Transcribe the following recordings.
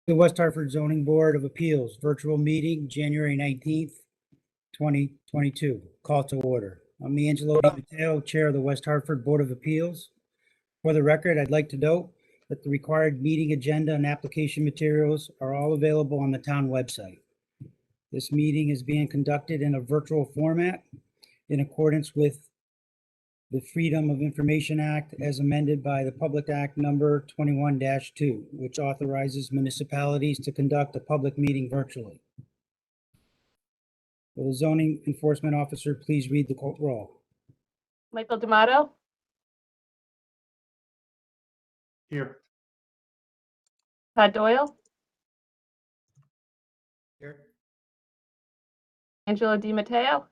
The West Hartford Zoning Board of Appeals, virtual meeting, January 19th, 2022. Call to order. I'm Angelo DiMatteo, Chair of the West Hartford Board of Appeals. For the record, I'd like to note that the required meeting agenda and application materials are all available on the town website. This meeting is being conducted in a virtual format in accordance with the Freedom of Information Act as amended by the Public Act number 21-2, which authorizes municipalities to conduct a public meeting virtually. Will the zoning enforcement officer please read the court roll? Michael D'Amato. Here. Todd Doyle. Here. Angelo DiMatteo.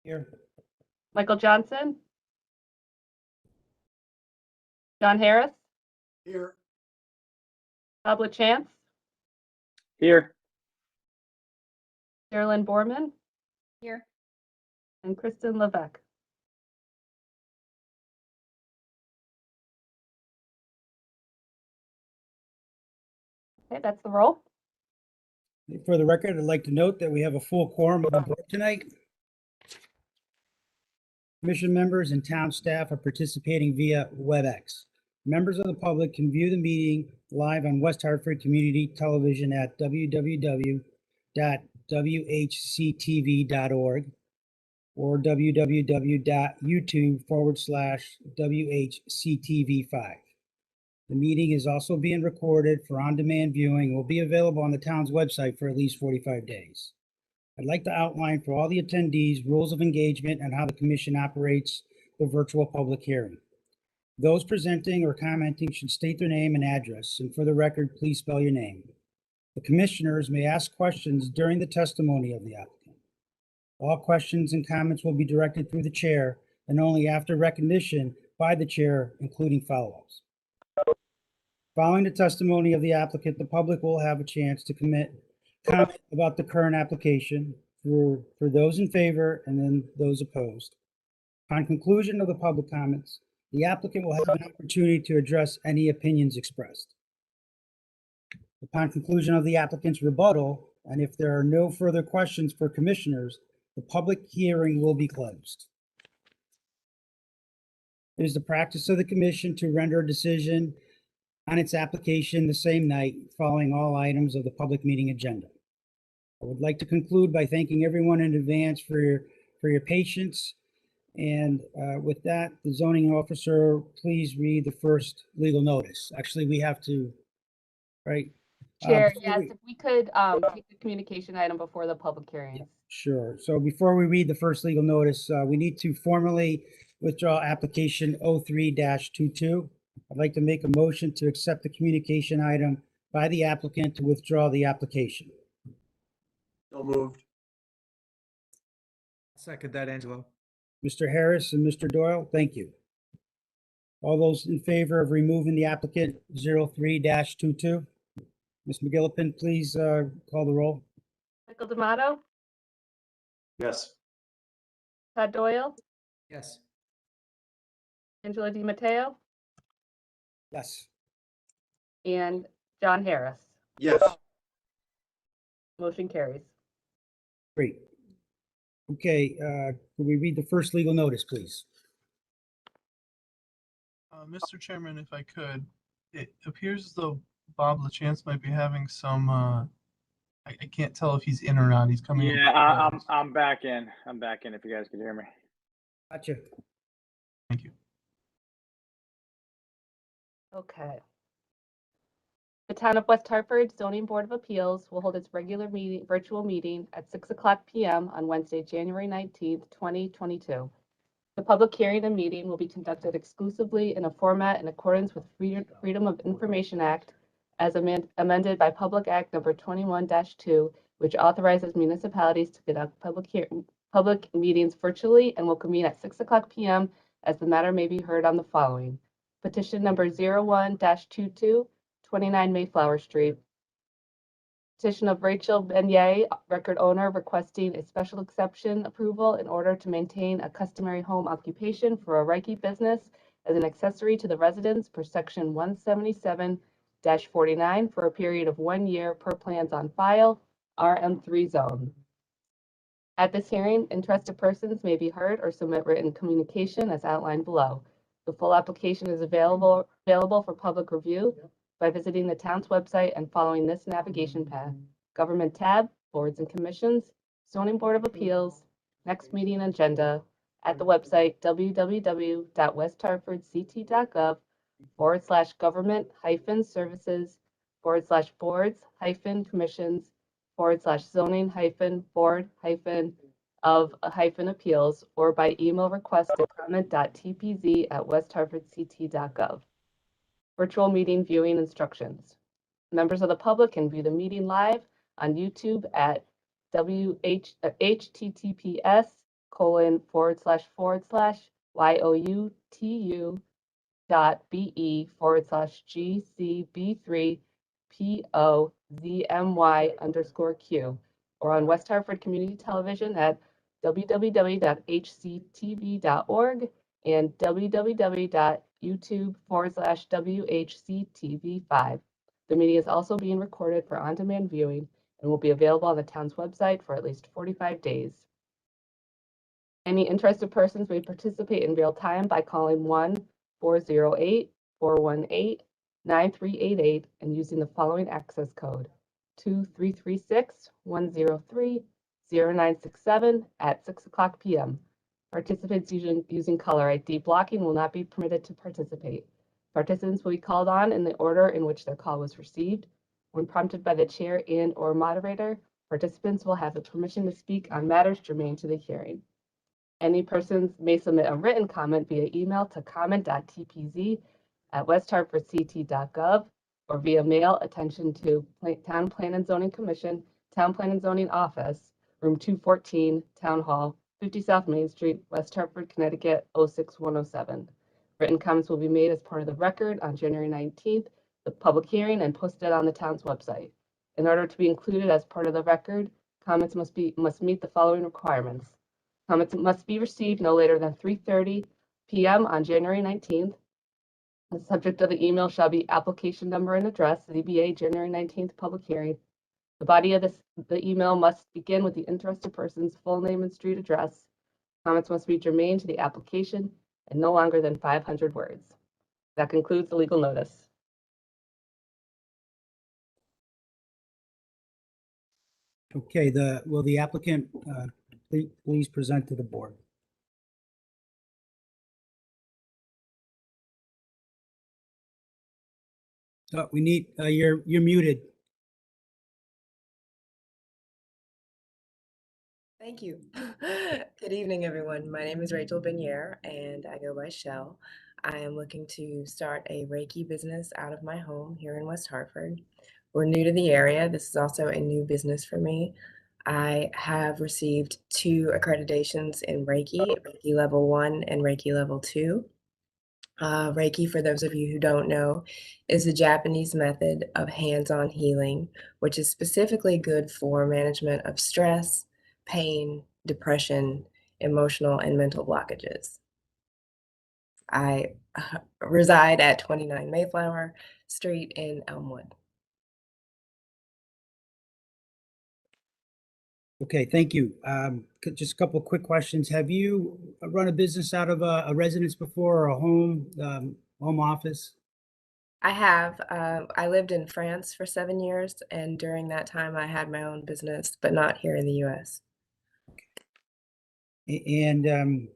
Here. Michael Johnson. John Harris. Here. Zablotsky. Here. Carolyn Borman. Here. And Kristen Levesque. Okay, that's the roll. For the record, I'd like to note that we have a full quorum on board tonight. Commission members and town staff are participating via WebEx. Members of the public can view the meeting live on West Hartford Community Television at www.whctv.org or www.youtube.com/WHCTV5. The meeting is also being recorded for on-demand viewing and will be available on the town's website for at least 45 days. I'd like to outline for all the attendees rules of engagement and how the commission operates the virtual public hearing. Those presenting or commenting should state their name and address, and for the record, please spell your name. The commissioners may ask questions during the testimony of the applicant. All questions and comments will be directed through the chair and only after recognition by the chair, including follow-ups. Following the testimony of the applicant, the public will have a chance to comment about the current application for those in favor and then those opposed. On conclusion of the public comments, the applicant will have an opportunity to address any opinions expressed. Upon conclusion of the applicant's rebuttal, and if there are no further questions for commissioners, the public hearing will be closed. It is the practice of the commission to render a decision on its application the same night following all items of the public meeting agenda. I would like to conclude by thanking everyone in advance for your patience. And with that, the zoning officer, please read the first legal notice. Actually, we have to, right? Chair, yes, if we could take the communication item before the public hearing. Sure. So before we read the first legal notice, we need to formally withdraw application 03-22. I'd like to make a motion to accept the communication item by the applicant to withdraw the application. So moved. Second that, Angelo. Mr. Harris and Mr. Doyle, thank you. All those in favor of removing the applicant 03-22? Ms. McGillicuddy, please call the roll. Michael D'Amato. Yes. Todd Doyle. Yes. Angelo DiMatteo. Yes. And John Harris. Yes. Motion carries. Great. Okay, can we read the first legal notice, please? Mr. Chairman, if I could, it appears as though Bob LaChance might be having some, I can't tell if he's in or not. He's coming in. Yeah, I'm back in. I'm back in if you guys can hear me. Gotcha. Thank you. Okay. The Town of West Hartford Zoning Board of Appeals will hold its regular virtual meeting at 6:00 p.m. on Wednesday, January 19th, 2022. The public hearing and meeting will be conducted exclusively in a format in accordance with Freedom of Information Act as amended by Public Act number 21-2, which authorizes municipalities to conduct public meetings virtually and will convene at 6:00 p.m. as the matter may be heard on the following. Petition number 01-22, 29 Mayflower Street. Petition of Rachel Benyay, record owner, requesting a special exception approval in order to maintain a customary home occupation for a Reiki business as an accessory to the residence per section 177 2022-49 for a period of 1 year per plans on file, RM3 zone. At this hearing, interested persons may be heard or submit written communication as outlined below. The full application is available for public review by visiting the town's website and following this navigation path. Government tab, Boards and Commissions, Zoning Board of Appeals, next meeting agenda at the website www.westhartford.ct.gov/government-boards-zoning-board-of-appeals or by email request to comment.tpz@westhartfordct.gov. Virtual meeting viewing instructions. Members of the public can view the meeting live on YouTube at https://youtu.be//gcb3pozmy_q or on West Hartford Community Television at www.hctv.org and www.youtube/WHCTV5. The meeting is also being recorded for on-demand viewing and will be available on the town's website for at least 45 days. Any interested persons may participate in real time by calling 1-408-418-9388 and using the following access code 2336-103-0967 at 6:00 p.m. Participants using caller ID blocking will not be permitted to participate. Participants will be called on in the order in which their call was received. When prompted by the chair and/or moderator, participants will have the permission to speak on matters germane to the hearing. Any persons may submit a written comment via email to comment.tpz@westhartfordct.gov or via mail attention to Town Plan and Zoning Commission, Town Plan and Zoning Office, Room 214, Town Hall, 50 South Main Street, West Hartford, Connecticut, 06107. Written comments will be made as part of the record on January 19th, the public hearing, and posted on the town's website. In order to be included as part of the record, comments must meet the following requirements. Comments must be received no later than 3:30 p.m. on January 19th. The subject of the email shall be application number and address, ZBA January 19th public hearing. The body of the email must begin with the interested person's full name and street address. Comments must be germane to the application and no longer than 500 words. That concludes the legal notice. Okay, will the applicant please present to the board? We need, you're muted. Thank you. Good evening, everyone. My name is Rachel Benier, and I go by Shell. I am looking to start a Reiki business out of my home here in West Hartford. We're new to the area. This is also a new business for me. I have received 2 accreditations in Reiki, Reiki Level 1 and Reiki Level 2. Reiki, for those of you who don't know, is a Japanese method of hands-on healing, which is specifically good for management of stress, pain, depression, emotional and mental blockages. I reside at 29 Mayflower Street in Elmwood. Okay, thank you. Just a couple of quick questions. Have you run a business out of a residence before or a home office? I have. I lived in France for 7 years, and during that time I had my own business, but not here in the US. And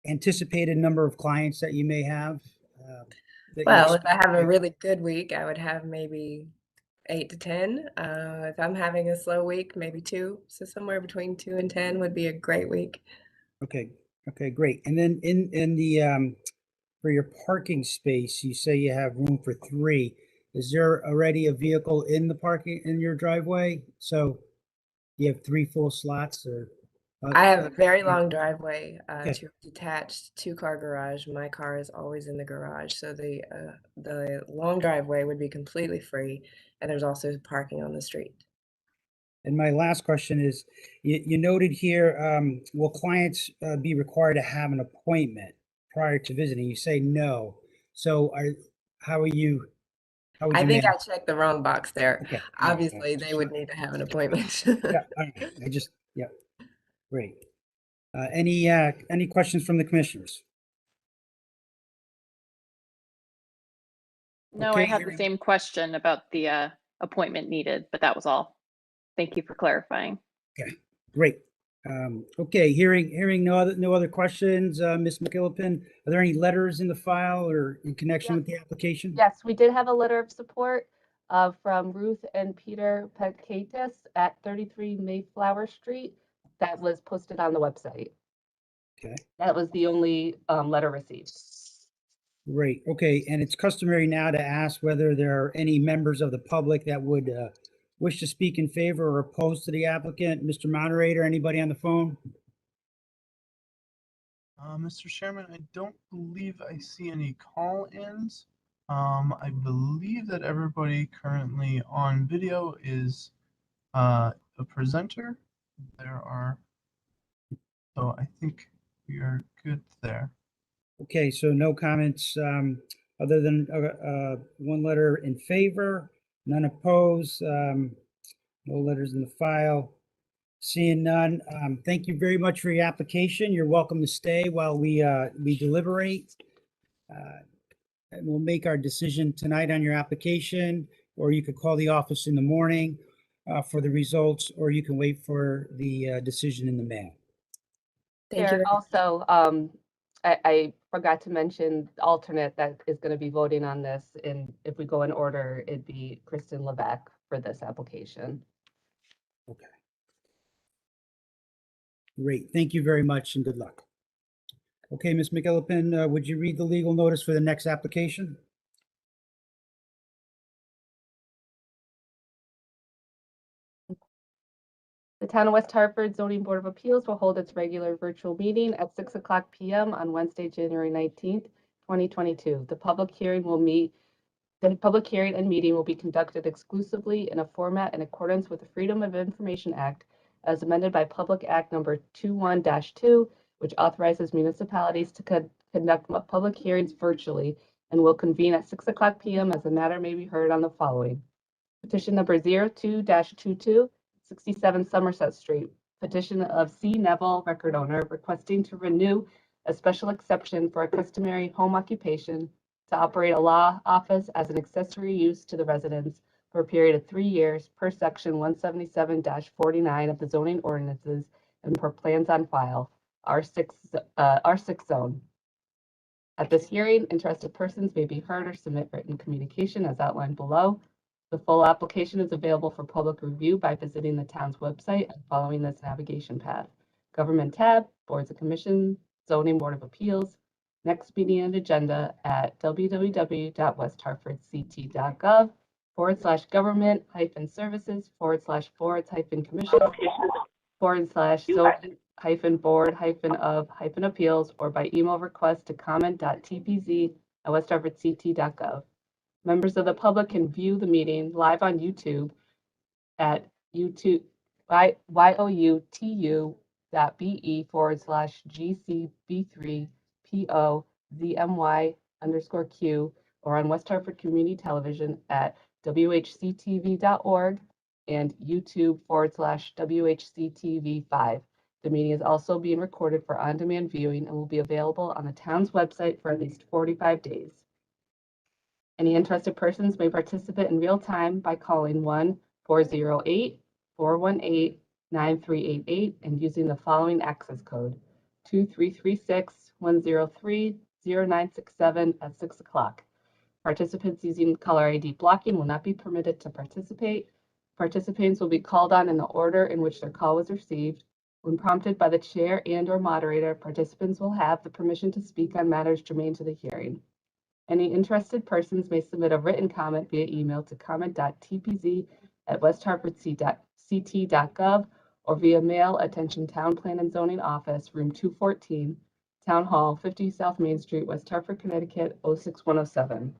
anticipated number of clients that you may have? Well, if I have a really good week, I would have maybe 8 to 10. If I'm having a slow week, maybe 2. So somewhere between 2 and 10 would be a great week. Okay, great. And then in the for your parking space, you say you have room for 3. Is there already a vehicle in your driveway? So you have 3 full slots, or? I have a very long driveway Okay. to a detached 2-car garage. My car is always in the garage, so the long driveway would be completely free, and there's also parking on the street. And my last question is, you noted here, will clients be required to have an appointment prior to visiting? You say no. So how are you? How would I you think I manage? checked the wrong box there. Okay. All right, Obviously, they would need to have an appointment. Yeah, all right. Yeah, great. Any questions from the commissioners? No, Okay, I had the hearing- same question about the appointment needed, but that was all. Thank you for clarifying. Great. Okay, hearing no other questions, Ms. McGillicuddy, are there any letters in the file or in connection with the application? Yes, we did have a letter of support from Ruth and Peter Petkatis at 33 Mayflower Street that was posted on the website. Okay, That was the only letter received. great. Okay, and it's customary now to ask whether there are any members of the public that would wish to speak in favor or opposed to the applicant. Mr. Moderator, anybody on the phone? Mr. Chairman, I don't believe I see any call-ins. I believe that everybody currently on video is a presenter. So I think we are good there. Okay, so no comments, other than, one letter in favor, none opposed, no letters in the file. Seeing none, thank you very much for your application. You're welcome to stay while we deliberate. And we'll make our decision tonight on your application, or you could call the office in the morning, for the results, or you can wait for the, decision in the mail. Thank you. There very much. also, I forgot to mention the alternate that is going to be voting on this. And if we go in order, it'd be Kristen Levesque for this application. Okay. Great. Thank you very much and good luck. Okay, Ms. McGillicuddy, would you read the legal notice for the next application? The Town of West Hartford Zoning Board of Appeals will hold its regular virtual meeting at 6:00 p.m. on Wednesday, January 19th, 2022. The public hearing and meeting will be conducted exclusively in a format in accordance with the Freedom of Information Act as amended by Public Act number 21-2, which authorizes municipalities to conduct public hearings virtually and will convene at 6:00 p.m. as the matter may be heard on the following. Petition number 02-22, 67 Somerset Street. Petition of C. Neville, record owner, requesting to renew a special exception for a customary home occupation to operate a law office as an accessory use to the residence for a period of 3 years per section 177-49 of the zoning ordinances and per plans on file, R6 zone. At this hearing, interested persons may be heard or submit written communication as outlined below. The full application is available for public review by visiting the town's website and following this navigation path. Government tab, boards and commissions, zoning board of appeals. Next meeting and agenda at www.westhartfordct.gov/government-services/boards/board-commission/boards/board-of-appeals or by email request to comment.tpz@westhartfordct.gov. Members of the public can view the meeting live on YouTube at youtube.com/GCB3POZMY_Q or on West Hartford Community Television at WHCTV.org and YouTube/WHCTV5. The meeting is also being recorded for on-demand viewing and will be available on the town's website for at least 45 days. Any interested persons may participate in real time by calling 1-408-418-9388 and using the following access code 2336-103-0967 at 6:00. Participants using caller ID blocking will not be permitted to participate. Participants will be called on in the order in which their call was received. When prompted by the chair and/or moderator, participants will have the permission to speak on matters germane to the hearing. Any interested persons may submit a written comment via email to comment.tpz@westhartfordct.gov or via mail, attention Town Plan and Zoning Office, Room 214, Town Hall, 50 South Main Street, West Hartford, Connecticut, 06107.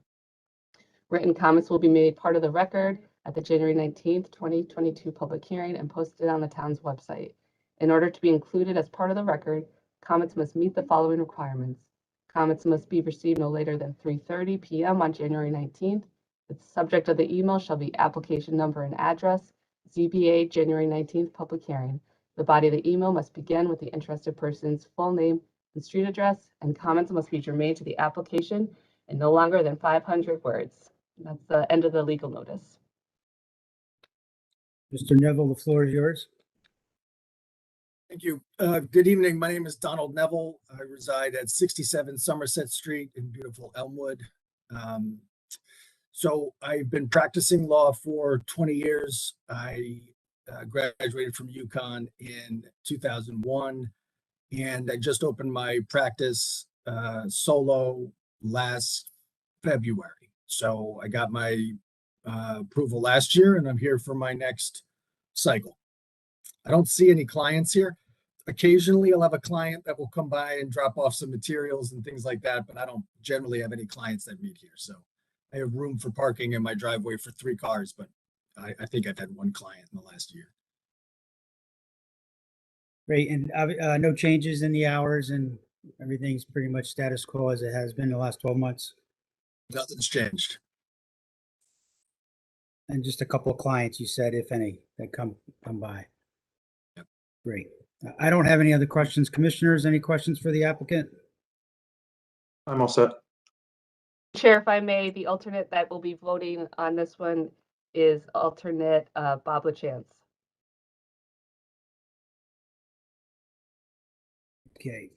Written comments will be made part of the record at the January 19th, 2022 public hearing and posted on the town's website. In order to be included as part of the record, comments must meet the following requirements. Comments must be received no later than 3:30 p.m. on January 19th. The subject of the email shall be application number and address, ZBA January 19th public hearing. The body of the email must begin with the interested person's full name and street address, and comments must be germane to the application and no longer than 500 words. That's the end of the legal notice. Mr. Neville, the floor is yours. Thank you. Good evening. My name is Donald Neville. I reside at 67 Somerset Street in beautiful Elmwood. So I've been practicing law for 20 years. I graduated from UConn in 2001, and I just opened my practice solo last February. So I got my approval last year, and I'm here for my next cycle. I don't see any clients here. Occasionally I'll have a client that will come by and drop off some materials and things like that, but I don't generally have any clients that meet here. So I have room for parking in my driveway for 3 cars, but I think I've had 1 client in the last year. Great, and no changes in the hours, and everything's pretty much status quo as it has been the last 12 months. Nothing's changed. And just a couple of clients, you said, if any, that come by. Yep. Great. I don't have any other questions. Commissioners, any questions for the applicant? I'm all set. Chair, if I may, the alternate that will be voting on this one is alternate Bob LaChance. Okay.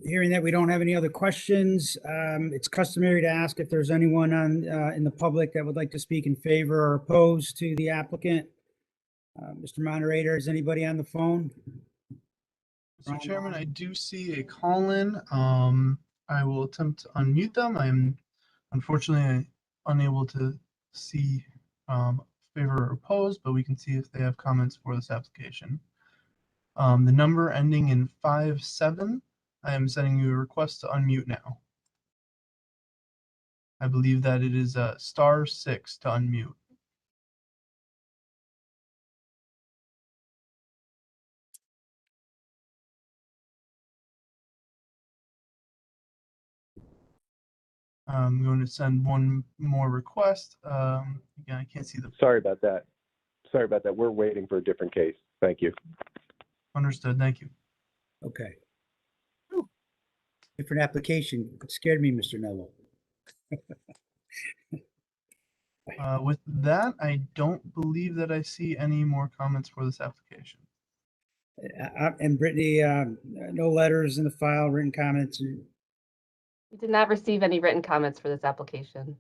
Hearing that we don't have any other questions, it's customary to ask if there's anyone in the public that would like to speak in favor or opposed to the applicant. Mr. Moderator, is anybody on the phone? Mr. Chairman, I do see a call in. I will attempt to unmute them. I'm unfortunately unable to see favor or opposed, but we can see if they have comments for this application. The number ending in 57, I am sending you a request to unmute now. I believe that it is *6 to unmute. I'm going to send one more request. Again, I can't see the. Sorry about that. Sorry about that. We're waiting for a different case. Thank you. Understood. Thank you. Okay. Different application. It scared me, Mr. Neville. With that, I don't believe that I see any more comments for this application. And Brittany, no letters in the file, written comments. We did not receive any written comments for this application.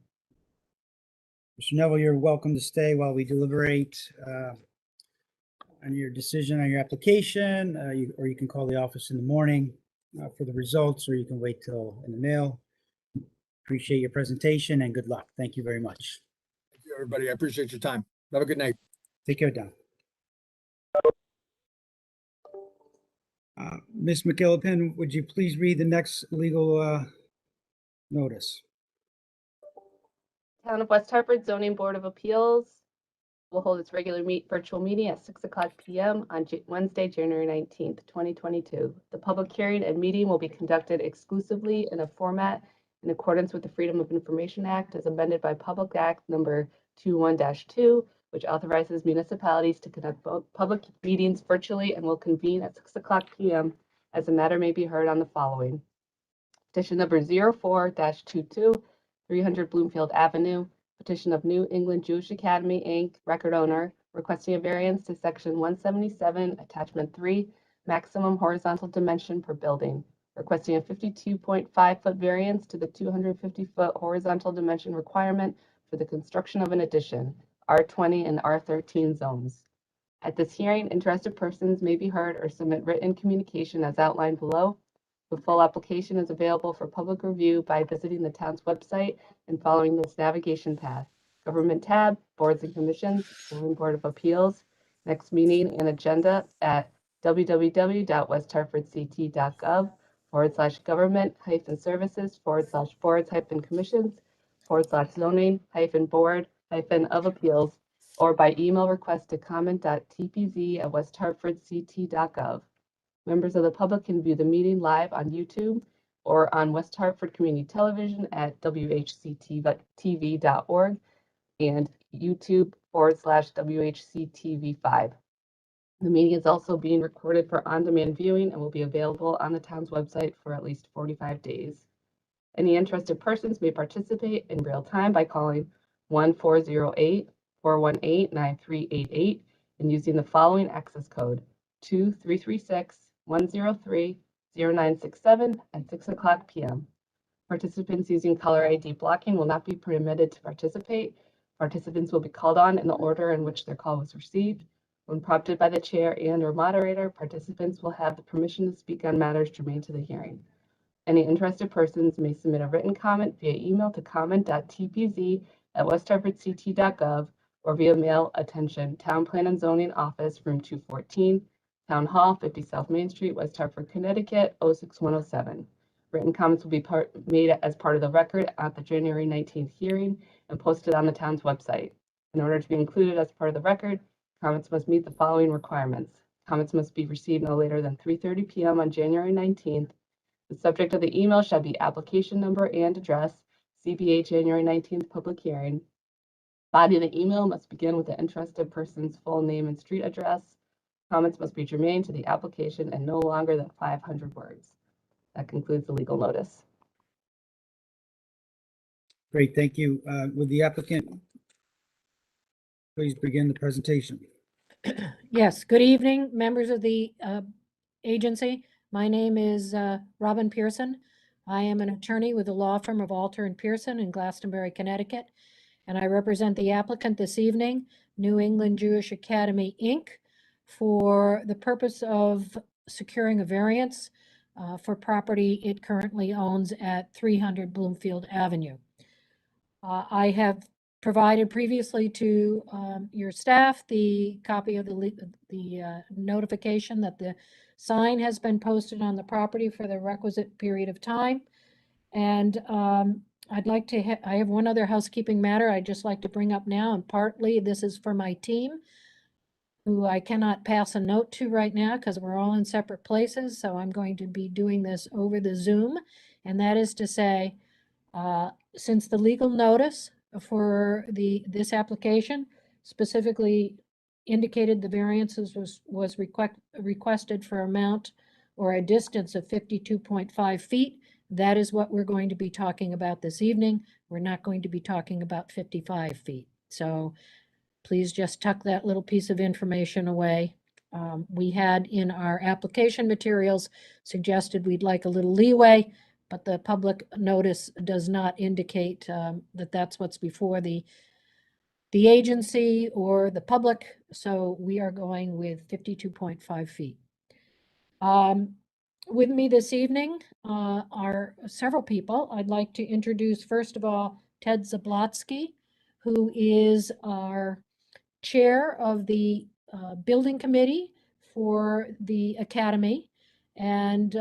Mr. Neville, you're welcome to stay while we deliberate on your decision on your application, or you can call the office in the morning for the results, or you can wait till in the mail. Appreciate your presentation and good luck. Thank you very much. Thank you, everybody. I appreciate your time. Have a good night. Take care, Don. Ms. McGillipan, would you please read the next legal notice? Town of West Hartford Zoning Board of Appeals will hold its regular virtual meeting at 6:00 p.m. on Wednesday, January 19th, 2022. The public hearing and meeting will be conducted exclusively in a format in accordance with the Freedom of Information Act as amended by Public Act number 21-2, which authorizes municipalities to conduct public meetings virtually and will convene at 6:00 p.m. as the matter may be heard on the following. Petition number 04-22, 300 Bloomfield Avenue. Petition of New England Jewish Academy, Inc., record owner, requesting a variance to section 177, attachment 3, maximum horizontal dimension per building, requesting a 52.5-foot variance to the 250-foot horizontal dimension requirement for the construction of an addition, R20 and R13 zones. At this hearing, interested persons may be heard or submit written communication as outlined below. The full application is available for public review by visiting the town's website and following this navigation path. Government tab, Boards and Commissions, Zoning Board of Appeals. Next meeting and agenda at www.westhartfordct.gov/government-services/boards-commissions/zoning-board-of-appeals or by email request to comment.tpz@westhartfordct.gov. Members of the public can view the meeting live on YouTube or on West Hartford Community Television at whctv.org. and YouTube/WHCTV5. The meeting is also being recorded for on-demand viewing and will be available on the town's website for at least 45 days. Any interested persons may participate in real time by calling 1-408-418-9388 and using the following access code 2336-103-0967 at 6:00 p.m. Participants using caller ID blocking will not be permitted to participate. Participants will be called on in the order in which their call was received. When prompted by the chair and/or moderator, participants will have the permission to speak on matters germane to the hearing. Any interested persons may submit a written comment via email to comment.tpz@westhartfordct.gov or via mail attention, Town Plan and Zoning Office, Room 214, Town Hall, 50 South Main Street, West Hartford, Connecticut, 06107. Written comments will be made as part of the record at the January 19th hearing and posted on the town's website. In order to be included as part of the record, comments must meet the following requirements. Comments must be received no later than 3:30 p.m. on January 19th. The subject of the email shall be application number and address, CBA January 19th public hearing. Body of the email must begin with the interested person's full name and street address. Comments must be germane to the application and no longer than 500 words. That concludes the legal notice. Great, thank you. Would the applicant please begin the presentation? Yes, good evening, members of the agency. My name is Robin Pearson. I am an attorney with the law firm of Alter and Pearson in Glastonbury, Connecticut, and I represent the applicant this evening, New England Jewish Academy, Inc., for the purpose of securing a variance for property it currently owns at 300 Bloomfield Avenue. I have provided previously to your staff the copy of the notification that the sign has been posted on the property for the requisite period of time. And I'd like to, I have one other housekeeping matter I'd just like to bring up now, and partly this is for my team, who I cannot pass a note to right now because we're all in separate places. So I'm going to be doing this over the Zoom. And that is to say, since the legal notice for this application specifically indicated the variances was requested for amount or a distance of 52.5 feet, that is what we're going to be talking about this evening. We're not going to be talking about 55 feet. So please just tuck that little piece of information away. We had in our application materials suggested we'd like a little leeway, but the public notice does not indicate that that's what's before the agency or the public. So we are going with 52.5 feet. With me this evening are several people. I'd like to introduce, first of all, Ted Zablotsky, who is our chair of the building committee for the academy. And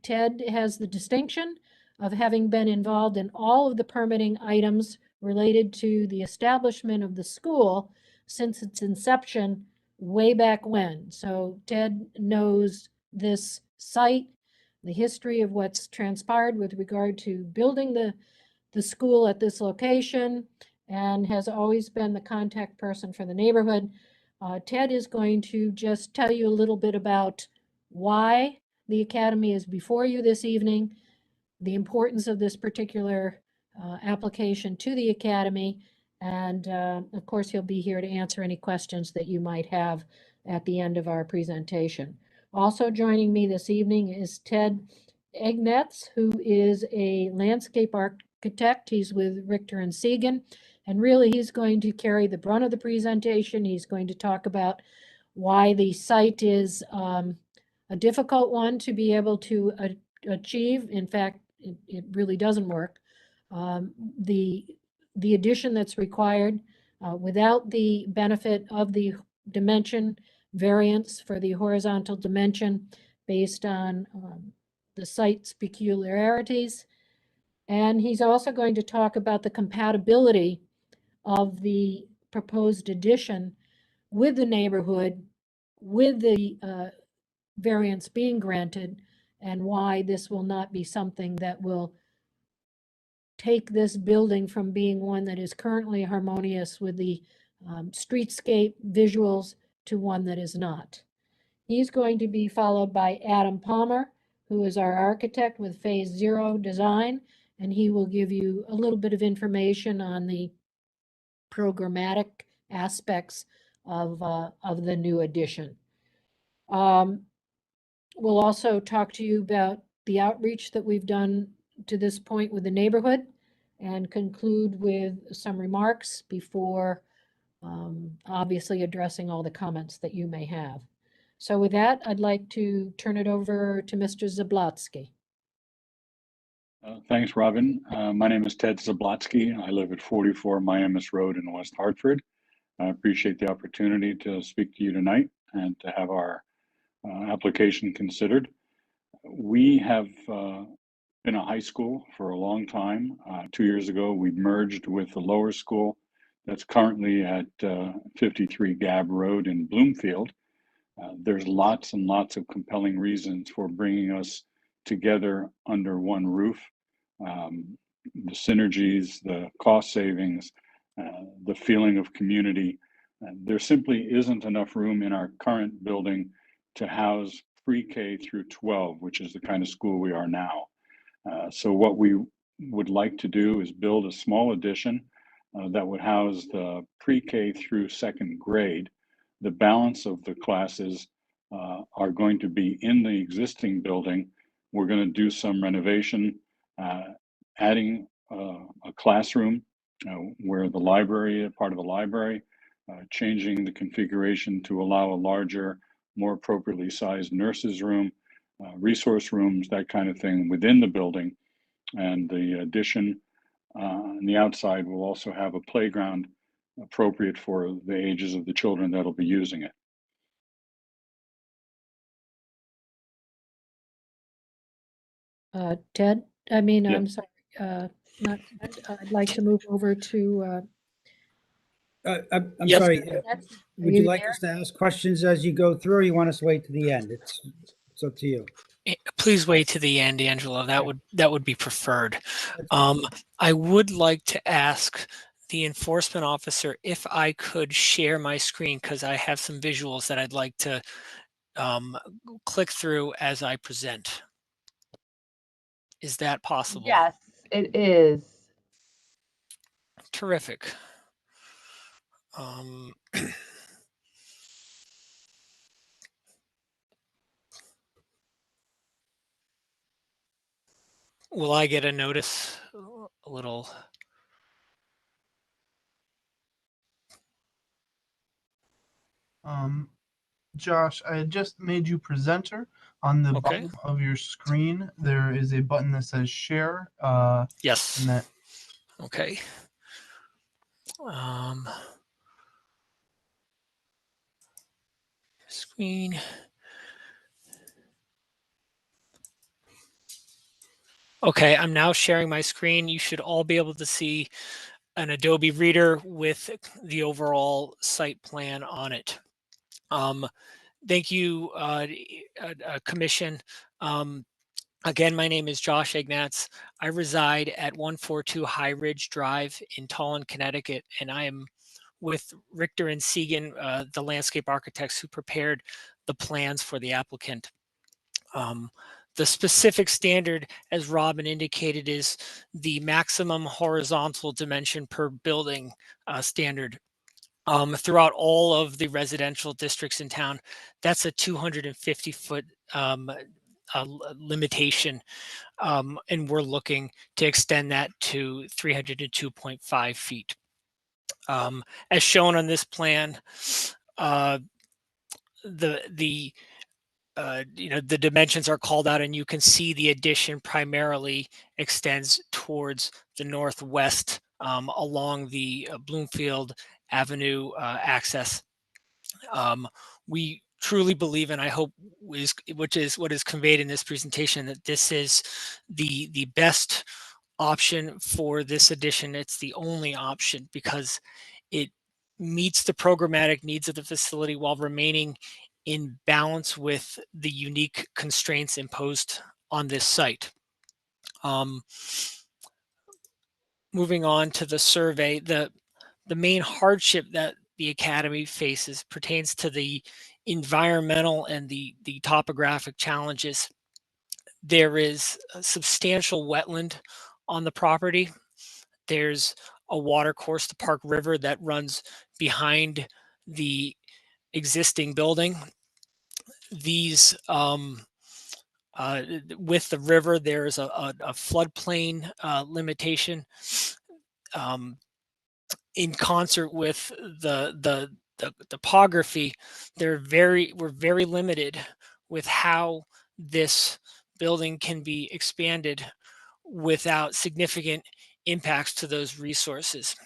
Ted has the distinction of having been involved in all of the permitting items related to the establishment of the school since its inception way back when. So Ted knows this site, the history of what's transpired with regard to building the school at this location, and has always been the contact person for the neighborhood. Ted is going to just tell you a little bit about why the academy is before you this evening, the importance of this particular application to the academy, and of course he'll be here to answer any questions that you might have at the end of our presentation. Also joining me this evening is Ted Egnetz, who is a landscape architect. He's with Richter and Segan. And really, he's going to carry the brunt of the presentation. He's going to talk about why the site is a difficult one to be able to achieve. In fact, it really doesn't work. The addition that's required without the benefit of the dimension variance for the horizontal dimension based on the site's peculiarities. And he's also going to talk about the compatibility of the proposed addition with the neighborhood, with the variance being granted, and why this will not be something that will take this building from being one that is currently harmonious with the streetscape visuals to one that is not. He's going to be followed by Adam Palmer, who is our architect with Phase 0 design, and he will give you a little bit of information on the programmatic aspects of the new addition. We'll also talk to you about the outreach that we've done to this point with the neighborhood and conclude with some remarks before obviously addressing all the comments that you may have. So with that, I'd like to turn it over to Mr. Zablotsky. Thanks, Robin. My name is Ted Zablotsky. I live at 44 Miamis Road in West Hartford. I appreciate the opportunity to speak to you tonight and to have our application considered. We have been a high school for a long time. 2 years ago, we merged with the lower school that's currently at 53 Gab Road in Bloomfield. There's lots and lots of compelling reasons for bringing us together under one roof. The synergies, the cost savings, the feeling of community. There simply isn't enough room in our current building to house pre-K through 12, which is the kind of school we are now. So what we would like to do is build a small addition that would house the pre-K through second grade. The balance of the classes are going to be in the existing building. We're going to do some renovation, adding a classroom where the library, part of the library, changing the configuration to allow a larger, more appropriately sized nurses room, resource rooms, that kind of thing within the building. And the addition on the outside will also have a playground appropriate for the ages of the children that'll be using it. Ted, I mean, Yeah. I'm sorry, I'd like to move over to, I'm Yes. sorry, Ted, would you like us to ask questions as you go through, or you want us to wait to the end? It's up to you. Please wait to the end, Angelo. That would be preferred. I would like to ask the enforcement officer if I could share my screen, because I have some visuals that I'd like to click through as I present. Is that possible? Yes, it is. Terrific. Will I get a notice? A little. Josh, I had just made you presenter. On the Okay. bottom of your screen, there is a button that says share. Yes. And that. Okay. Screen. Okay, I'm now sharing my screen. You should all be able to see an Adobe Reader with the overall site plan on it. Thank you, Commission. Again, my name is Josh Ignatz. I reside at 142 High Ridge Drive in Tallinn, Connecticut, and I am with Richter and Segan, the landscape architects who prepared the plans for the applicant. The specific standard, as Robin indicated, is the maximum horizontal dimension per building standard. Throughout all of the residential districts in town, that's a 250-foot limitation, and we're looking to extend that to 302.5 feet. As shown on this plan, the dimensions are called out, and you can see the addition primarily extends towards the northwest along the Bloomfield Avenue access. We truly believe, and I hope which is what is conveyed in this presentation, that this is the best option for this addition. It's the only option because it meets the programmatic needs of the facility while remaining in balance with the unique constraints imposed on this site. moving on to the survey, the main hardship that the academy faces pertains to the environmental and the topographic challenges. There is a substantial wetland on the property. There's a water course, the Park River, that runs behind the existing building. These with the river, there's a floodplain limitation. In concert with the topography, we're very limited with how this building can be expanded without significant impacts to those resources.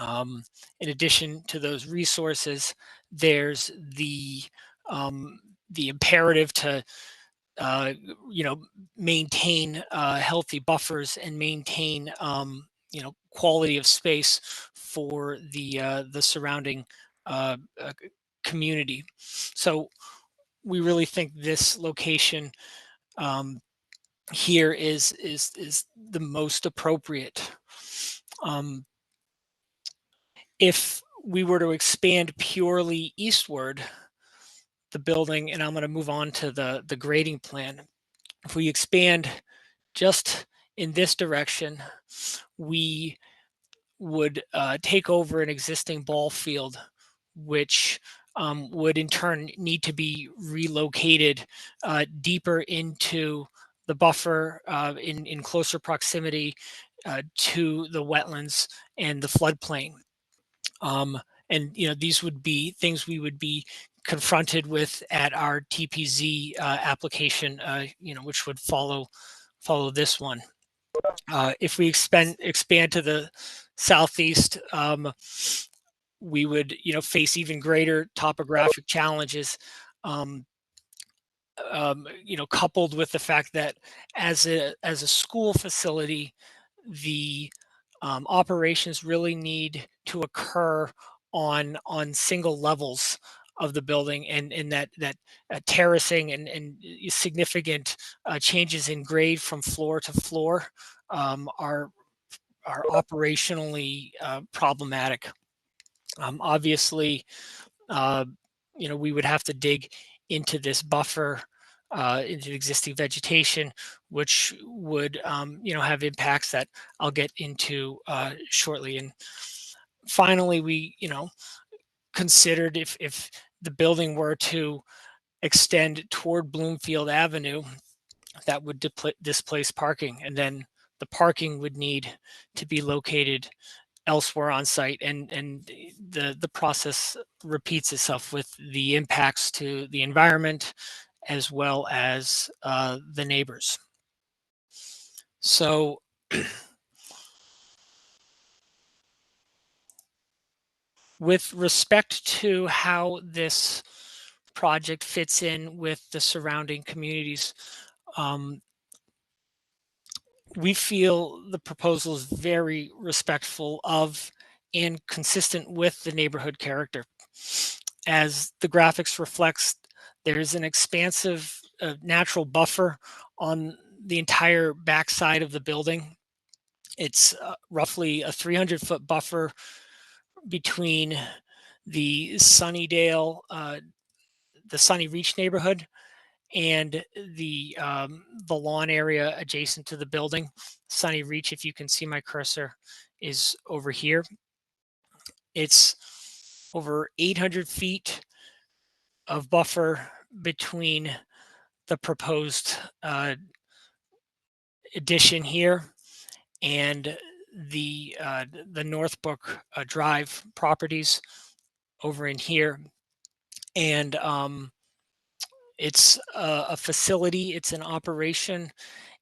In addition to those resources, there's the imperative to maintain healthy buffers and maintain quality of space for the surrounding community. So we really think this location here is the most appropriate. If we were to expand purely eastward, the building, and I'm going to move on to the grading plan. If we expand just in this direction, we would take over an existing ball field, which would in turn need to be relocated deeper into the buffer in closer proximity to the wetlands and the floodplain. And these would be things we would be confronted with at our TPZ application, which would follow this one. If we expand to the southeast, we would face even greater topographic challenges. Coupled with the fact that as a school facility, the operations really need to occur on single levels of the building, and that terracing and significant changes in grade from floor to floor are operationally problematic. Obviously, we would have to dig into this buffer, into existing vegetation, which would have impacts that I'll get into shortly. And finally, we considered if the building were to extend toward Bloomfield Avenue, that would displace parking, and then the parking would need to be located elsewhere on site, and the process repeats itself with the impacts to the environment as well as the neighbors. So with respect to how this project fits in with the surrounding communities, we feel the proposal is very respectful of and consistent with the neighborhood character. As the graphics reflects, there's an expansive natural buffer on the entire backside of the building. It's roughly a 300-foot buffer between the Sunnydale, the Sunny Reach neighborhood, and the lawn area adjacent to the building. Sunny Reach, if you can see my cursor, is over here. It's over 800 feet of buffer between the proposed addition here and the Northbrook Drive properties over in here. And it's a facility, it's an operation,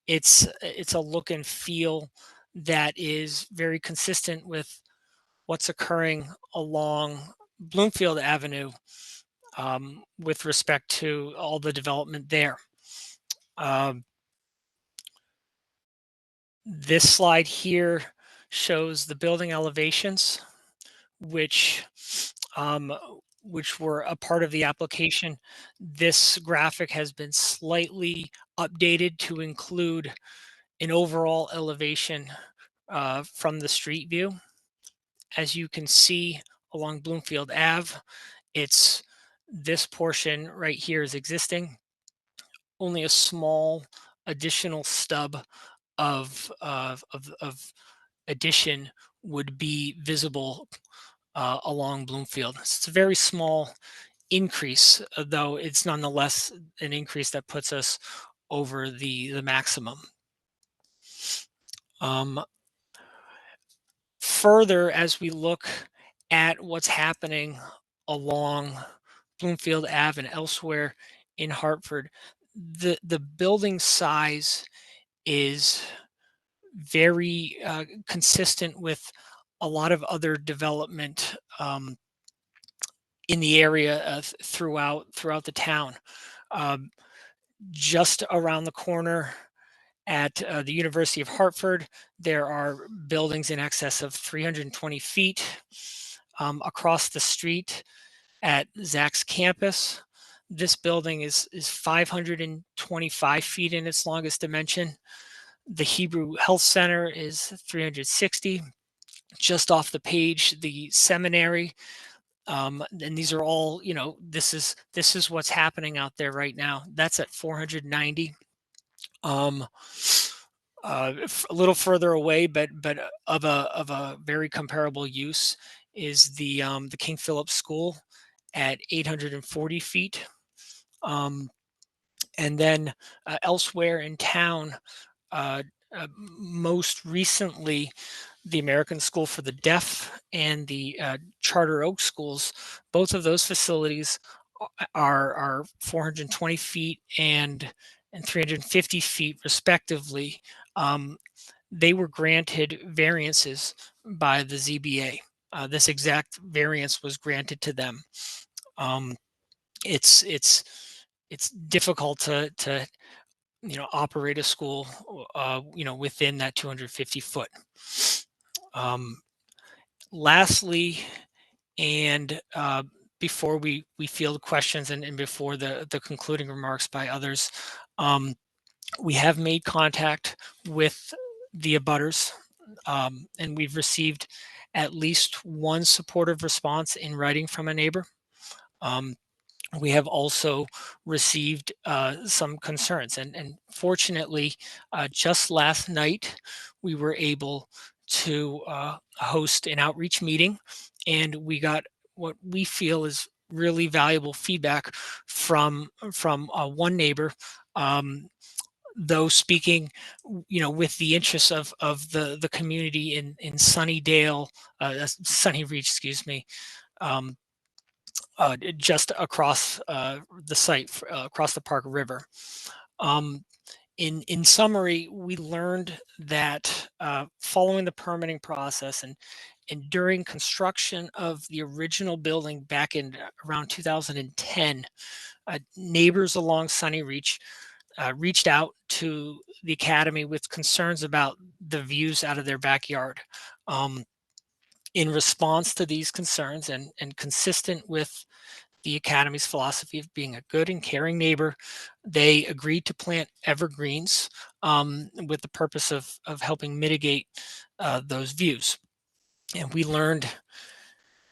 it's a look and feel that is very consistent with what's occurring along Bloomfield Avenue with respect to all the development there. This slide here shows the building elevations, which were a part of the application. This graphic has been slightly updated to include an overall elevation from the street view. As you can see along Bloomfield Ave, it's this portion right here is existing. Only a small additional stub of addition would be visible along Bloomfield. It's a very small increase, though it's nonetheless an increase that puts us over the maximum. Further, as we look at what's happening along Bloomfield Ave and elsewhere in Hartford, the building size is very consistent with a lot of other development in the area throughout the town. Just around the corner at the University of Hartford, there are buildings in excess of 320 feet. Across the street at Zach's campus, this building is 525 feet in its longest dimension. The Hebrew Health Center is 360. Just off the page, the seminary, and these are all, this is what's happening out there right now. That's at 490. A little further away, but of a very comparable use, is the King Philip School at 840 feet. And then elsewhere in town, most recently, the American School for the Deaf and the Charter Oak Schools, both of those facilities are 420 feet and 350 feet respectively. They were granted variances by the ZBA. This exact variance was granted to them. It's difficult to operate a school within that 250 foot. Lastly, and before we field questions and before the concluding remarks by others, we have made contact with the abutters, and we've received at least one supportive response in writing from a neighbor. We have also received some concerns, and fortunately, just last night, we were able to host an outreach meeting, and we got what we feel is really valuable feedback from one neighbor, though speaking with the interests of the community in Sunnydale, Sunny Reach, excuse me, just across the site, across the Park River. In summary, we learned that following the permitting process and during construction of the original building back in around 2010, neighbors along Sunny Reach reached out to the Academy with concerns about the views out of their backyard. In response to these concerns and consistent with the Academy's philosophy of being a good and caring neighbor, they agreed to plant evergreens with the purpose of helping mitigate those views. And we learned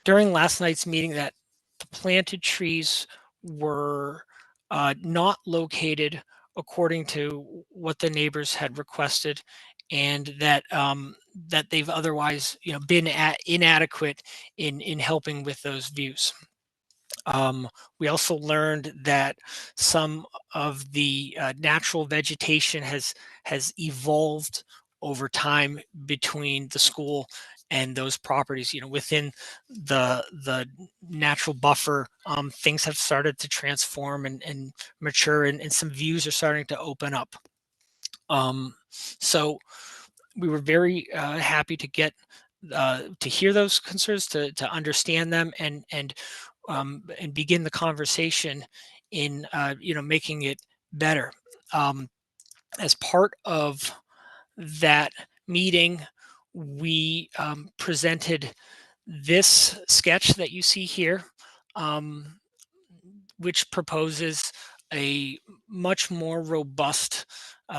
during last night's meeting that the planted trees were not located according to what the neighbors had requested, and that that they've otherwise been inadequate in helping with those views. We also learned that some of the natural vegetation has evolved over time between the school and those properties. Within the natural buffer, things have started to transform and mature, and some views are starting to open up. So we were very happy to get to hear those concerns, to understand them, and begin the conversation in making it better. As part of that meeting, we presented this sketch that you see here, which proposes a much more robust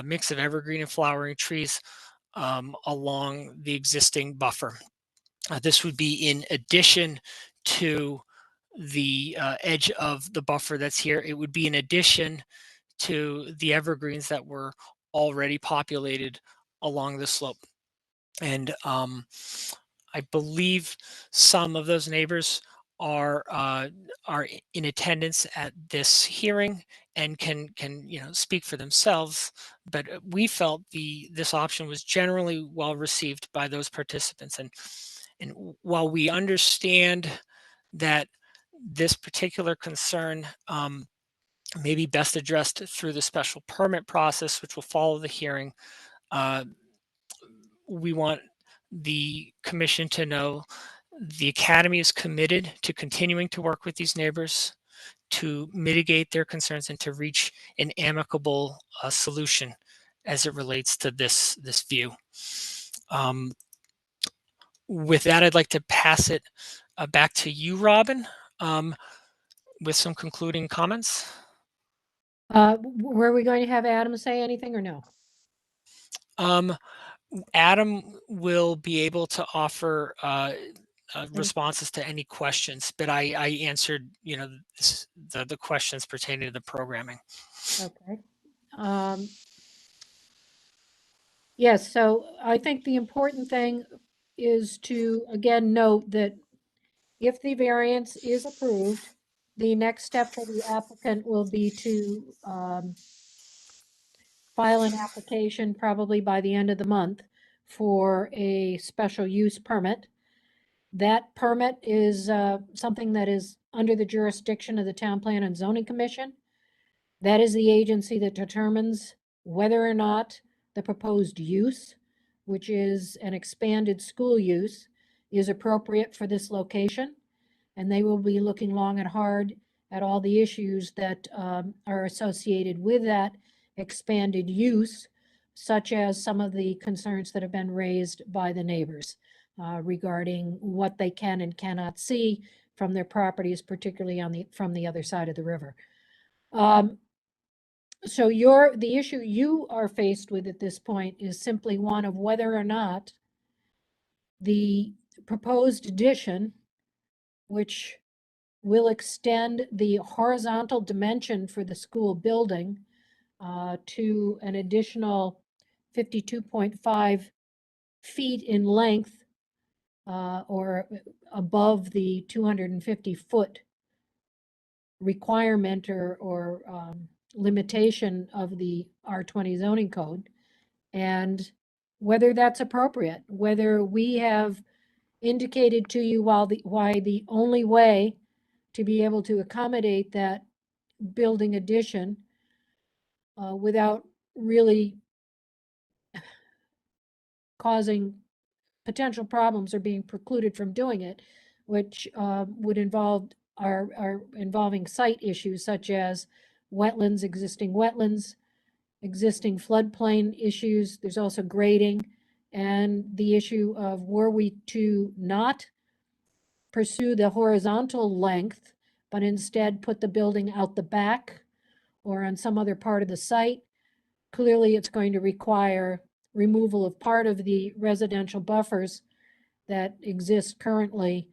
mix of evergreen and flowering trees along the existing buffer. This would be in addition to the edge of the buffer that's here. It would be in addition to the evergreens that were already populated along the slope. And I believe some of those neighbors are in attendance at this hearing and can speak for themselves. But we felt this option was generally well received by those participants. And while we understand that this particular concern may be best addressed through the special permit process, which will follow the hearing, we want the commission to know the Academy is committed to continuing to work with these neighbors to mitigate their concerns and to reach an amicable solution as it relates to this view. With that, I'd like to pass it back to you, Robin, with some concluding comments. Were we going to have Adam say anything or no? Adam will be able to offer responses to any questions, but I answered, the questions pertaining to the programming. Okay. Yes, so I think the important thing is to, again, note that if the variance is approved, the next step for the applicant will be to file an application probably by the end of the month for a special use permit. That permit is something that is under the jurisdiction of the Town Plan and Zoning Commission. That is the agency that determines whether or not the proposed use, which is an expanded school use, is appropriate for this location. And they will be looking long and hard at all the issues that are associated with that expanded use, such as some of the concerns that have been raised by the neighbors regarding what they can and cannot see from their properties, particularly from the other side of the river. So the issue you are faced with at this point is simply one of whether or not the proposed addition, which will extend the horizontal dimension for the school building to an additional 52.5 feet in length or above the 250-foot requirement or limitation of the R20 zoning code, and whether that's appropriate, whether we have indicated to you why the only way to be able to accommodate that building addition without really causing potential problems or being precluded from doing it, which would involve involving site issues such as wetlands, existing floodplain issues. There's also grading and the issue of were we to not pursue the horizontal length, but instead put the building out the back or on some other part of the site, clearly it's going to require removal of part of the residential buffers that exist currently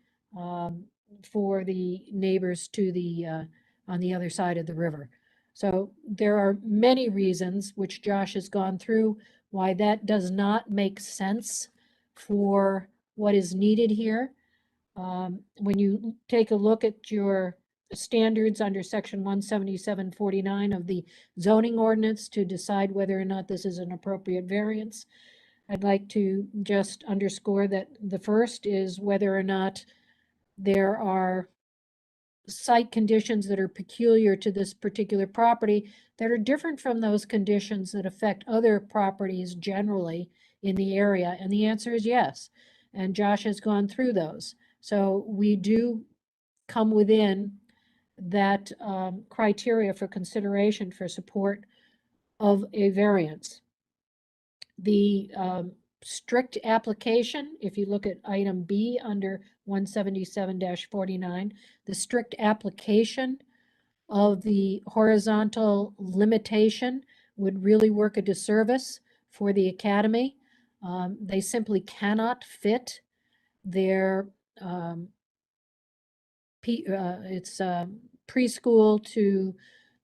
for the neighbors to the on the other side of the river. So there are many reasons, which Josh has gone through, why that does not make sense for what is needed here. When you take a look at your standards under section 177.49 of the zoning ordinance to decide whether or not this is an appropriate variance, I'd like to just underscore that the first is whether or not there are site conditions that are peculiar to this particular property that are different from those conditions that affect other properties generally in the area. And the answer is yes. And Josh has gone through those. So we do come within that criteria for consideration for support of a variance. The strict application, if you look at item B under 177-49, the strict application of the horizontal limitation would really work a disservice for the academy. They simply cannot fit their preschool to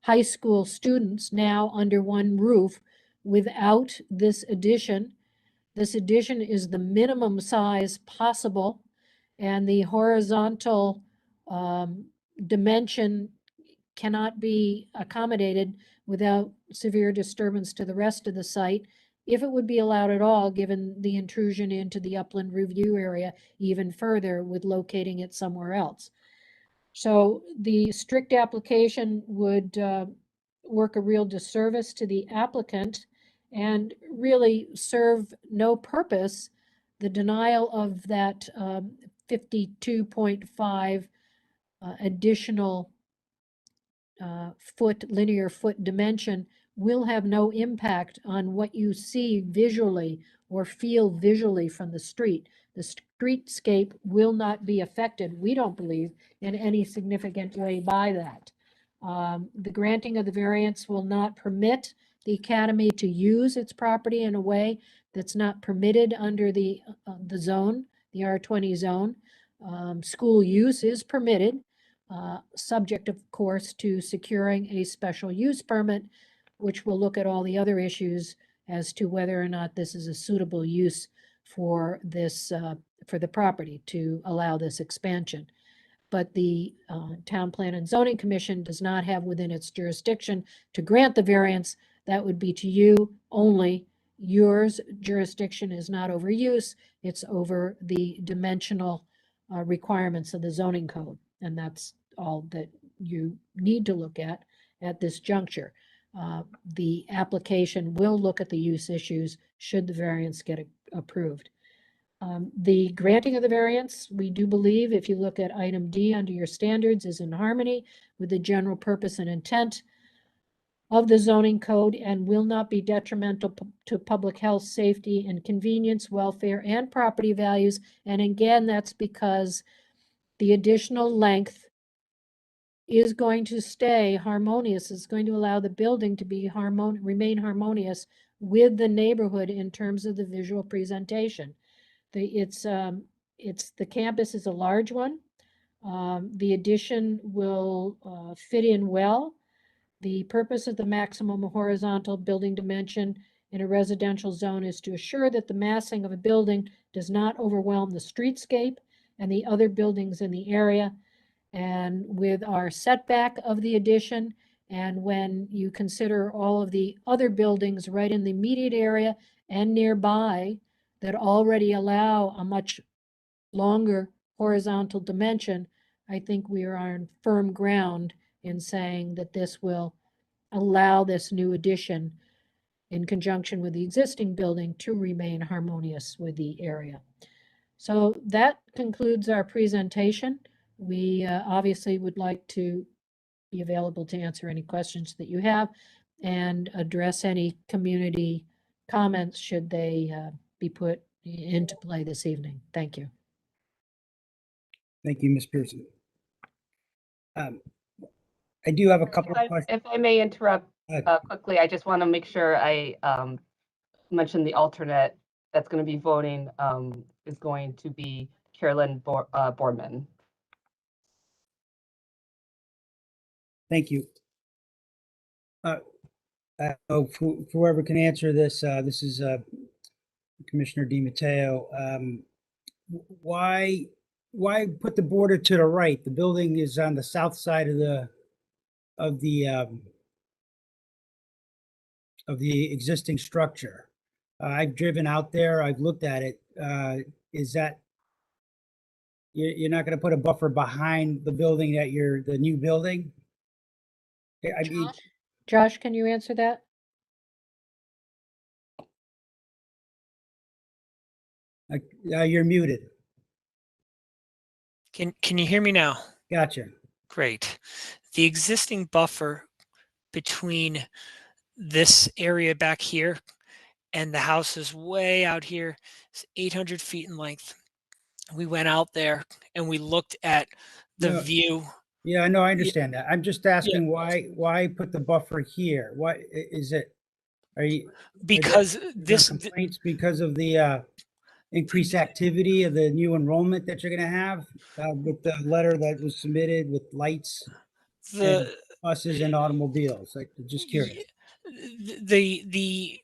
high school students now under one roof without this addition. This addition is the minimum size possible, and the horizontal dimension cannot be accommodated without severe disturbance to the rest of the site, if it would be allowed at all, given the intrusion into the upland review area even further with locating it somewhere else. So the strict application would work a real disservice to the applicant and really serve no purpose. The denial of that 52.5 additional linear foot dimension will have no impact on what you see visually or feel visually from the street. The streetscape will not be affected, we don't believe, in any significant way by that. The granting of the variance will not permit the academy to use its property in a way that's not permitted under the zone, the R20 zone. School use is permitted, subject, of course, to securing a special use permit, which will look at all the other issues as to whether or not this is a suitable use for this, for the property to allow this expansion. But the Town Plan and Zoning Commission does not have within its jurisdiction to grant the variance. That would be to you only. Yours jurisdiction is not over use, it's over the dimensional requirements of the zoning code. And that's all that you need to look at this juncture. The application will look at the use issues should the variance get approved. The granting of the variance, we do believe, if you look at item D under your standards, is in harmony with the general purpose and intent of the zoning code and will not be detrimental to public health, safety, and convenience, welfare, and property values. And again, that's because the additional length is going to stay harmonious, is going to allow the building to be remain harmonious with the neighborhood in terms of the visual presentation. The campus is a large one. The addition will fit in well. The purpose of the maximum horizontal building dimension in a residential zone is to assure that the massing of a building does not overwhelm the streetscape and the other buildings in the area. And with our setback of the addition, and when you consider all of the other buildings right in the immediate area and nearby that already allow a much longer horizontal dimension, I think we are on firm ground in saying that this will allow this new addition in conjunction with the existing building to remain harmonious with the area. So that concludes our presentation. We obviously would like to be available to answer any questions that you have and address any community comments should they be put into play this evening. Thank you. Thank you, Ms. Pearson. I do have a couple of questions. If I may interrupt quickly, I just want to make sure I mention the alternate that's going to be voting is going to be Carolyn Boardman. Thank you. Whoever can answer this, this is Commissioner DiMatteo. Why put the border to the right? The building is on the south side of the existing structure. I've driven out there. I've looked at it. Is that you're not going to put a buffer behind the building that the new building? I mean, Josh, can you answer that? You're muted. Can you hear me now? Gotcha. Great. The existing buffer between this area back here and the house is way out here. It's 800 feet in length. We went out there and we looked at the view. Yeah, I know. I understand that. I'm just asking why put the buffer here? Why is it? Are you? Because Is there this, complaints because of the increased activity of the new enrollment that you're gonna have with the letter that was submitted with lights and the, buses and automobiles? Like, just curious. the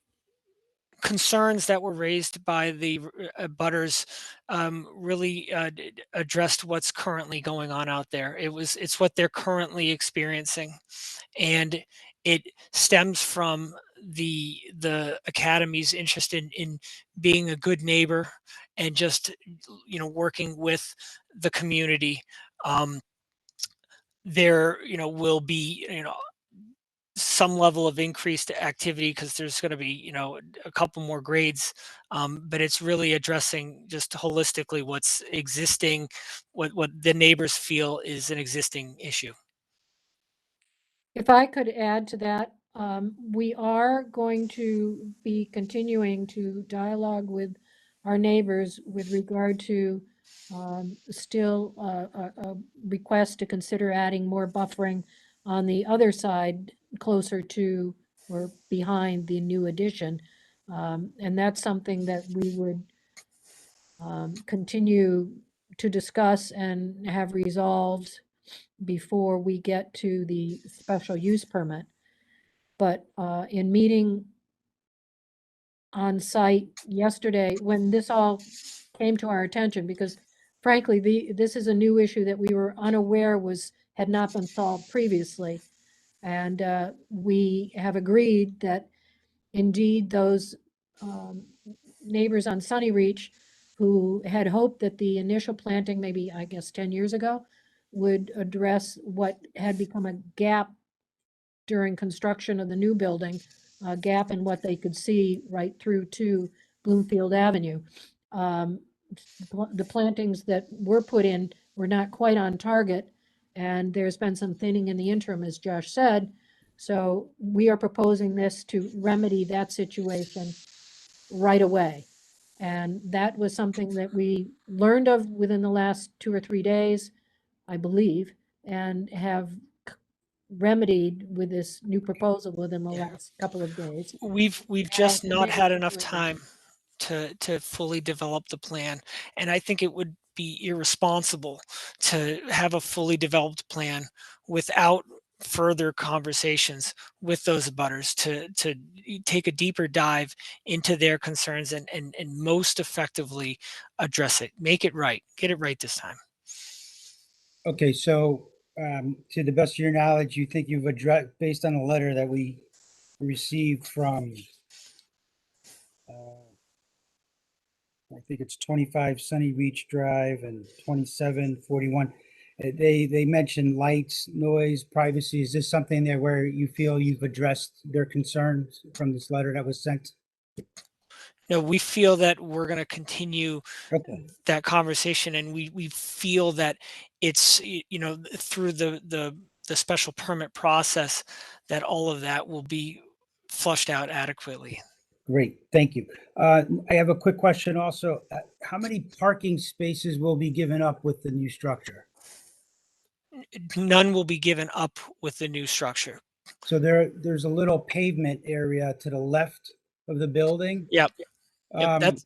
concerns that were raised by the butters really addressed what's currently going on out there. It's what they're currently experiencing, and it stems from the academy's interest in being a good neighbor and just working with the community. There will be some level of increased activity because there's going to be a couple more grades, but it's really addressing just holistically what's existing, what the neighbors feel is an existing issue. If I could add to that, we are going to be continuing to dialogue with our neighbors with regard to still a request to consider adding more buffering on the other side closer to or behind the new addition. And that's something that we would continue to discuss and have resolved before we get to the special use permit. But in meeting on site yesterday, when this all came to our attention, because frankly, this is a new issue that we were unaware had not been solved previously. And we have agreed that indeed those neighbors on Sunny Reach who had hoped that the initial planting, maybe I guess 10 years ago, would address what had become a gap during construction of the new building, a gap in what they could see right through to Bloomfield Avenue. The plantings that were put in were not quite on target, and there's been some thinning in the interim, as Josh said. So we are proposing this to remedy that situation right away. And that was something that we learned of within the last 2 or 3 days, I believe, and have remedied with this new proposal within the last couple of days. We've just not had enough time to fully develop the plan, and I think it would be irresponsible to have a fully developed plan without further conversations with those abutters to take a deeper dive into their concerns and most effectively address it, make it right, get it right this time. Okay, so to the best of your knowledge, you think you've addressed, based on a letter that we received from, I think it's 25 Sunny Beach Drive and 2741. They mentioned lights, noise, privacy. Is this something that where you feel you've addressed their concerns from this letter that was sent? No, we feel that we're going to continue Okay. that conversation, and we feel that it's through the special permit process that all of that will be flushed out adequately. Great, thank you. I have a quick question also. How many parking spaces will be given up with the new structure? None will be given up with the new structure. So there's a little pavement area to the left of the building. Yep. That's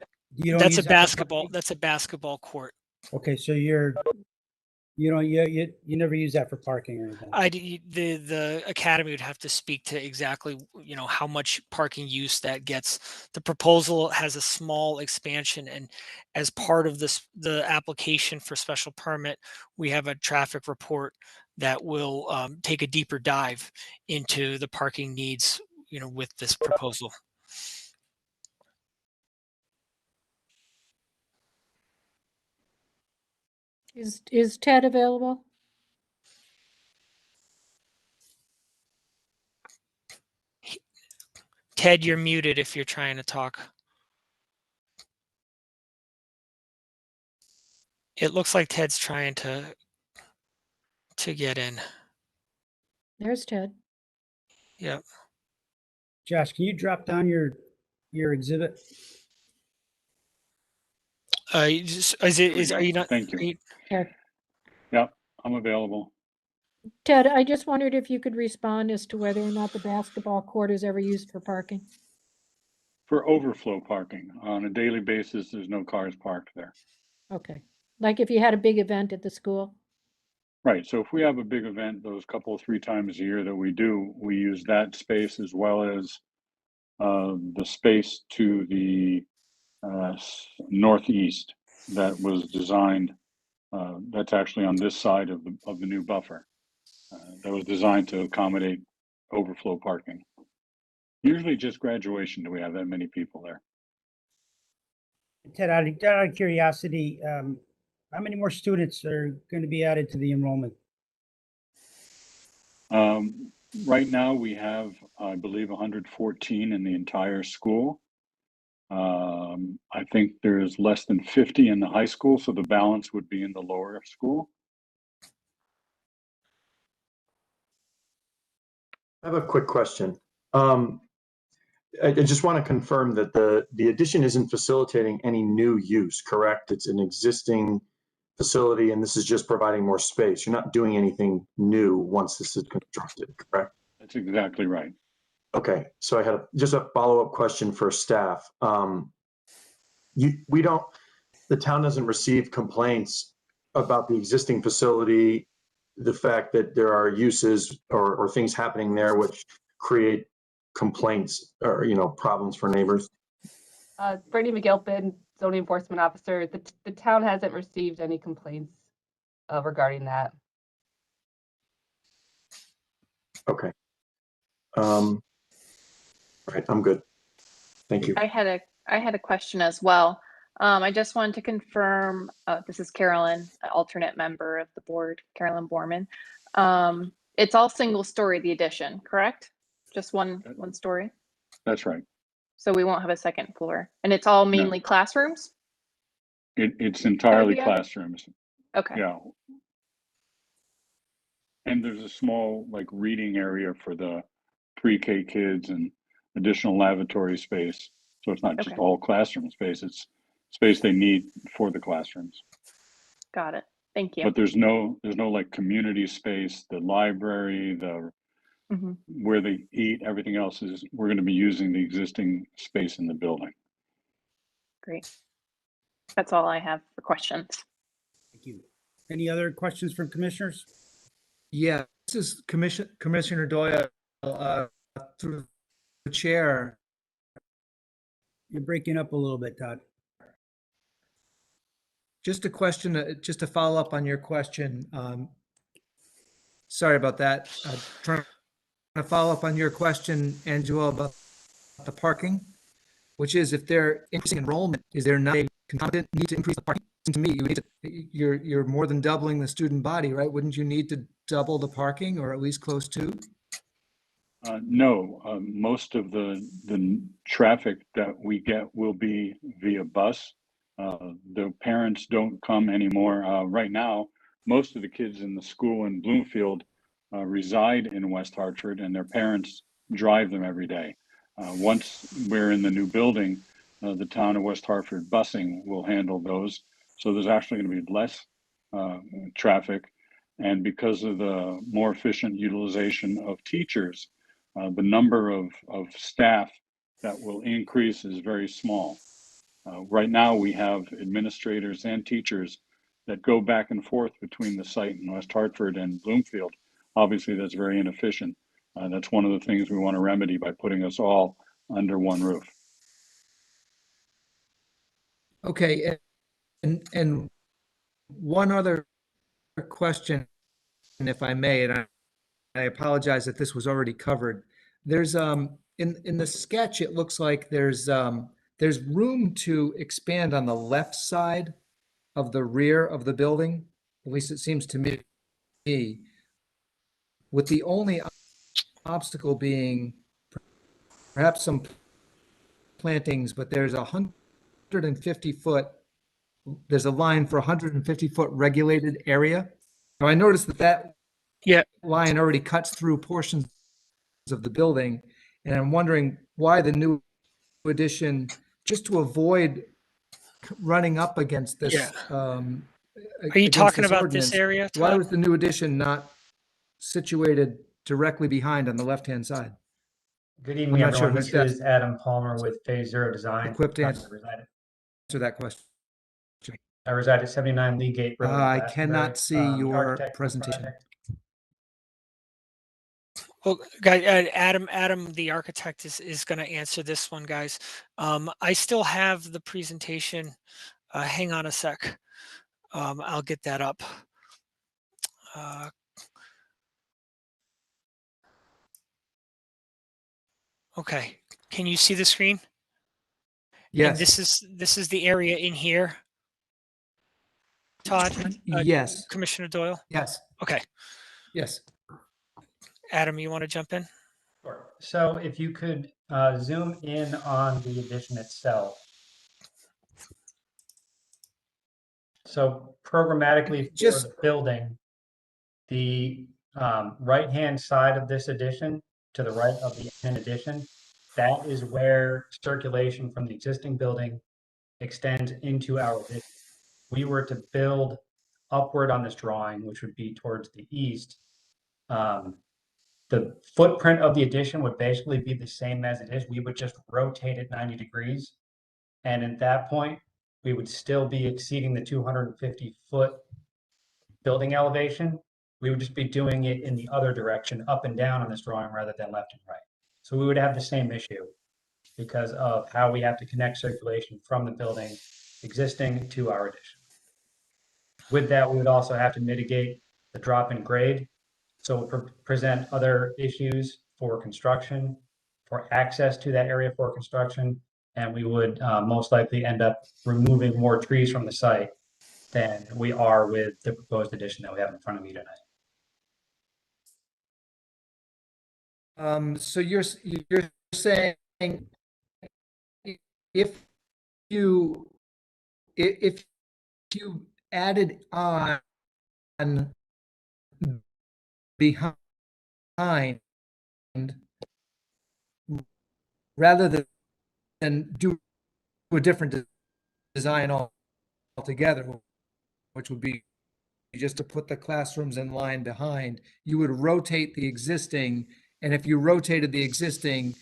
a basketball. That's a basketball court. Okay, so you never use that for parking or anything. The academy would have to speak to exactly how much parking use that gets. The proposal has a small expansion, and as part of the application for special permit, we have a traffic report that will take a deeper dive into the parking needs with this proposal. Is Ted available? Ted, you're muted if you're trying to talk. It looks like Ted's trying to get in. There's Ted. Yep. Josh, can you drop down your exhibit? Thank you. Yeah, I'm available. Ted, I just wondered if you could respond as to whether or not the basketball court is ever used for parking. For overflow parking. On a daily basis, there's no cars parked there. Okay. Like if you had a big event at the school? Right, so if we have a big event, those couple, 3 times a year that we do, we use that space as well as the space to the northeast that was designed, that's actually on this side of the new buffer. That was designed to accommodate overflow parking. Usually just graduation do we have that many people there. Ted, out of curiosity, how many more students are going to be added to the enrollment? Right now we have, I believe, 114 in the entire school. I think there's less than 50 in the high school, so the balance would be in the lower school. I have a quick question. I just want to confirm that the addition isn't facilitating any new use, correct? It's an existing facility and this is just providing more space. You're not doing anything new once this is constructed, correct? That's exactly right. Okay, so I had just a follow-up question for staff. The town doesn't receive complaints about the existing facility, the fact that there are uses or things happening there which create complaints or, problems for neighbors? Brittany McGilpin, zoning enforcement officer. The town hasn't received any complaints regarding that. Okay. All right, I'm good. Thank you. I had a question as well. I just wanted to confirm, this is Carolyn, an alternate member of the board, Carolyn Borman. It's all single story, the addition, correct? Just one story? That's right. So we won't have a second floor, and it's all mainly classrooms? It's entirely Yeah. classrooms. Okay. Yeah. And there's a small reading area for the pre-K kids and additional lavatory space. So it's not just Okay. all classroom space, it's space they need for the classrooms. Got it. Thank you. But there's no community space, the library, where they eat, everything else is, we're going to be using the existing space in the building. Great. That's all I have for questions. Thank you. Any other questions from commissioners? Yeah, this is Commissioner Doyle, through the chair. You're breaking up a little bit, Todd. Just a question, just to follow up on your question. Sorry about that. Trying to follow up on your question, Angela, about the parking, which is if they're increasing enrollment, is there not a concomitant need to increase the parking? To me, you're more than doubling the student body, right? Wouldn't you need to double the parking or at least close to? No, most of the traffic that we get will be via bus. The parents don't come anymore. Right now, most of the kids in the school in Bloomfield reside in West Hartford, and their parents drive them every day. Once we're in the new building, the town of West Hartford busing will handle those. So there's actually going to be less traffic. And because of the more efficient utilization of teachers, the number of staff that will increase is very small. Right now, we have administrators and teachers that go back and forth between the site in West Hartford and Bloomfield. Obviously, that's very inefficient. That's one of the things we want to remedy by putting us all under one roof. Okay, and one other question, if I may, and I apologize that this was already covered. There's in the sketch, it looks like there's room to expand on the left side of the rear of the building. At least it seems to me, with the only obstacle being perhaps some plantings, but there's 150 foot. There's a line for 150 foot regulated area. Now I noticed that line already cuts through portions of the building, and I'm wondering why the new addition, just to avoid running up against this. Are you talking about this area, Todd? Why was the new addition not situated directly behind on the left-hand side? Good I'm evening, not sure everyone. who's This best is Adam Palmer with Phase Zero Design. equipped to I answer that question. reside at 79 Lee Gate Road. I Glastonbury. cannot see The your architect of the presentation. project. Well, guys, Adam, the architect is going to answer this one, guys. I still have the presentation. Hang on a sec. I'll get that up. Okay, can you see the screen? Yes. And this is the area in here. Todd? Yes. Commissioner Doyle? Yes. Okay. Yes. Adam, you want to jump in? Sure. So if you could zoom in on the addition itself. So programmatically for the building, the right-hand side of this addition, to the right of the end addition, that is where circulation from the existing building extends into our addition. We were to build upward on this drawing, which would be towards the east. The footprint of the addition would basically be the same as it is. We would just rotate it 90 degrees. And at that point, we would still be exceeding the 250-foot building elevation. We would just be doing it in the other direction, up and down on this drawing rather than left and right. So we would have the same issue because of how we have to connect circulation from the building existing to our addition. With that, we would also have to mitigate the drop in grade. So it would present other issues for construction, for access to that area for construction, and we would most likely end up removing more trees from the site than we are with the proposed addition that we have in front of you tonight. So you're saying if you added on behind rather than do a different design altogether, which would be just to put the classrooms in line behind, you would rotate the existing. And if you rotated the existing,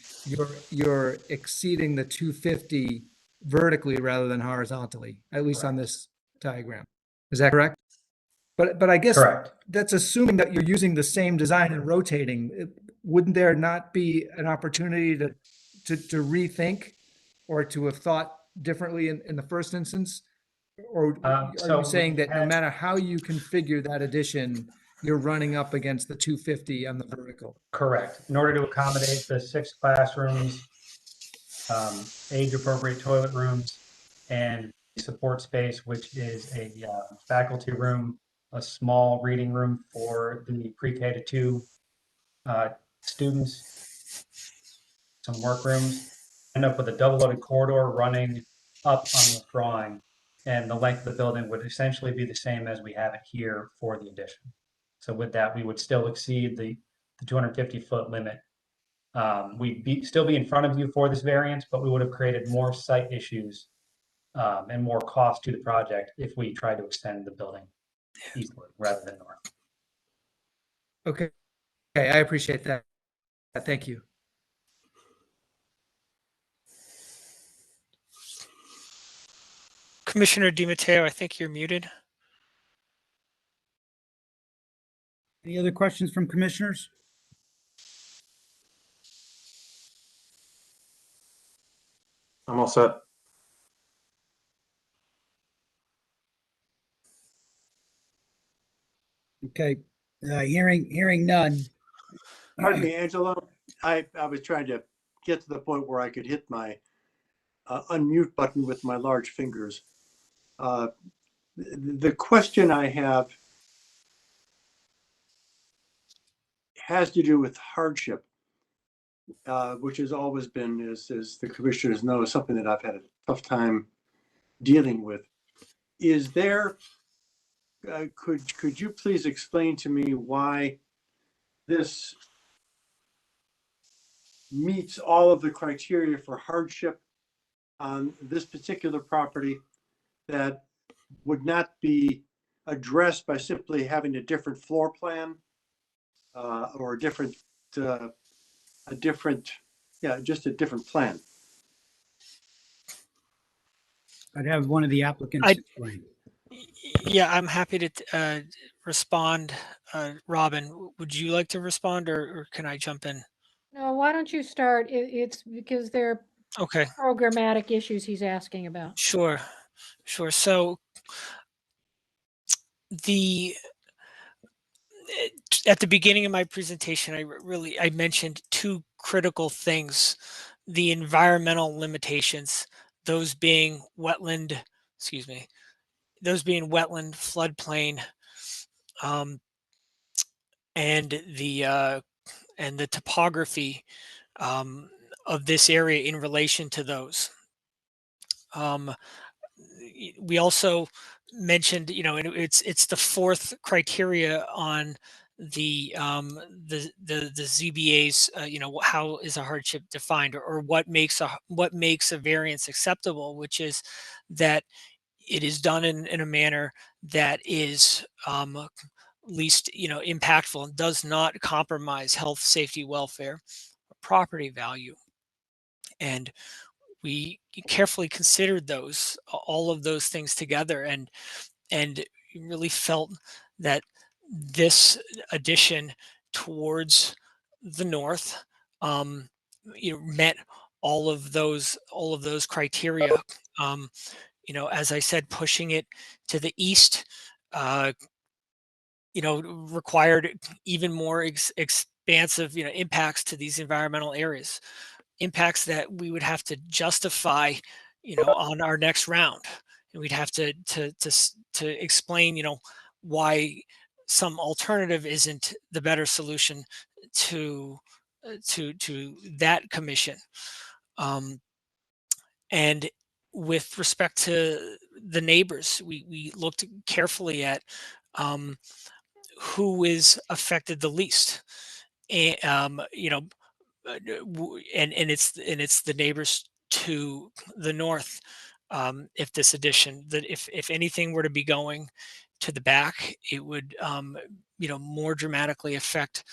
you're exceeding the 250 vertically rather than horizontally, at least on this diagram. Is that correct? But I guess that's assuming that you're using the same design and rotating. Wouldn't there not be an opportunity to rethink or to have thought differently in the first instance? Or are you saying that no matter how you configure that addition, you're running up against the 250 on the vertical? Correct. In order to accommodate the 6 classrooms, age-appropriate toilet rooms, and support space, which is a faculty room, a small reading room for the pre-K to 2 students, some work rooms, end up with a double-loaded corridor running up on this drawing, and the length of the building would essentially be the same as we have it here for the addition. So with that, we would still exceed the 250-foot limit. We'd still be in front of you for this variance, but we would have created more site issues and more cost to the project if we tried to extend the building eastward rather than north. Okay, I appreciate that. Thank you. Commissioner DiMatteo, I think you're muted. Any other questions from commissioners? I'm all set. Okay, hearing none. Pardon me, Angela. I was trying to get to the point where I could hit my unmute button with my large fingers. The question I have has to do with hardship, which has always been, as the commissioners know, something that I've had a tough time dealing with. Is there, could you please explain to me why this meets all of the criteria for hardship on this particular property that would not be addressed by simply having a different floor plan or a different Yeah, just a different plan. I'd have one of the applicants I- explain. Yeah, I'm happy to respond. Robin, would you like to respond, or can I jump in? No, why don't you start? It's because there are Okay, programmatic issues he's asking about. sure. So the at the beginning of my presentation, I mentioned two critical things: the environmental limitations, those being wetland, those being wetland, floodplain, um, and the topography of this area in relation to those. We also mentioned, and it's the fourth criteria on the ZBA's, how is a hardship defined, or what makes a variance acceptable, which is that it is done in a manner that is least impactful and does not compromise health, safety, welfare, or property value. And we carefully considered all of those things together, and really felt that this addition towards the north met all of those criteria. As I said, pushing it to the east required even more expansive impacts to these environmental areas, impacts that we would have to justify on our next round, and we'd have to explain why some alternative isn't the better solution to that commission. And with respect to the neighbors, we looked carefully at who is affected the least, and and it's the neighbors to the north. If this addition, that if anything were to be going to the back, it would more dramatically affect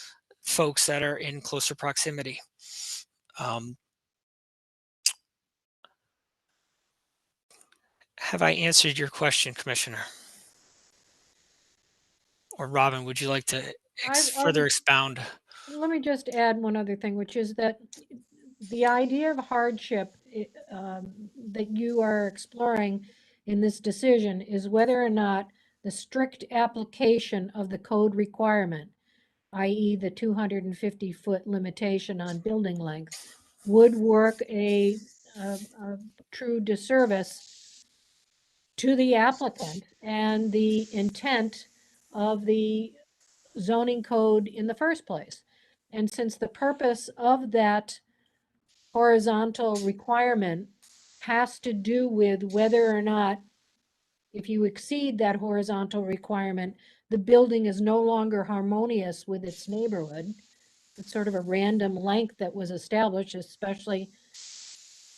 folks that are in closer proximity. Have I answered your question, Commissioner? Or Robin, would you like to further expound? Let me just add one other thing, which is that the idea of hardship that you are exploring in this decision is whether or not the strict application of the code requirement, i.e. the 250-foot limitation on building length, would work a true disservice to the applicant and the intent of the zoning code in the first place. And since the purpose of that horizontal requirement has to do with whether or not, if you exceed that horizontal requirement, the building is no longer harmonious with its neighborhood. It's sort of a random length that was established, especially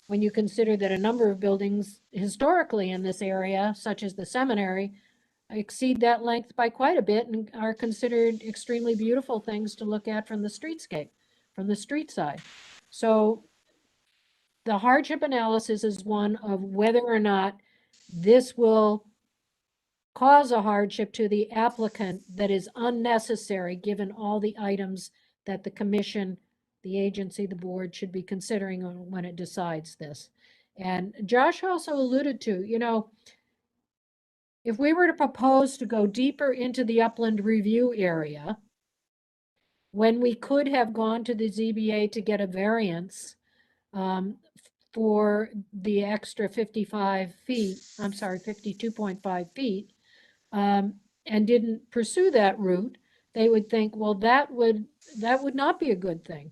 when you consider that a number of buildings historically in this area, such as the seminary, exceed that length by quite a bit and are considered extremely beautiful things to look at from the streetscape, from the street side. So the hardship analysis is one of whether or not this will cause a hardship to the applicant that is unnecessary, given all the items that the commission, the agency, the board should be considering when it decides this. And Josh also alluded to, if we were to propose to go deeper into the upland review area, when we could have gone to the ZBA to get a variance for the extra 55 feet, 52.5 feet, and didn't pursue that route, they would think, well, that would not be a good thing.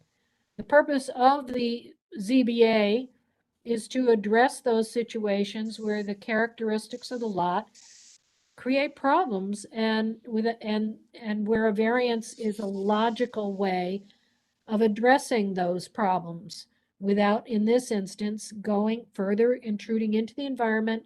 The purpose of the ZBA is to address those situations where the characteristics of the lot create problems, and where a variance is a logical way of addressing those problems without, in this instance, going further, intruding into the environment,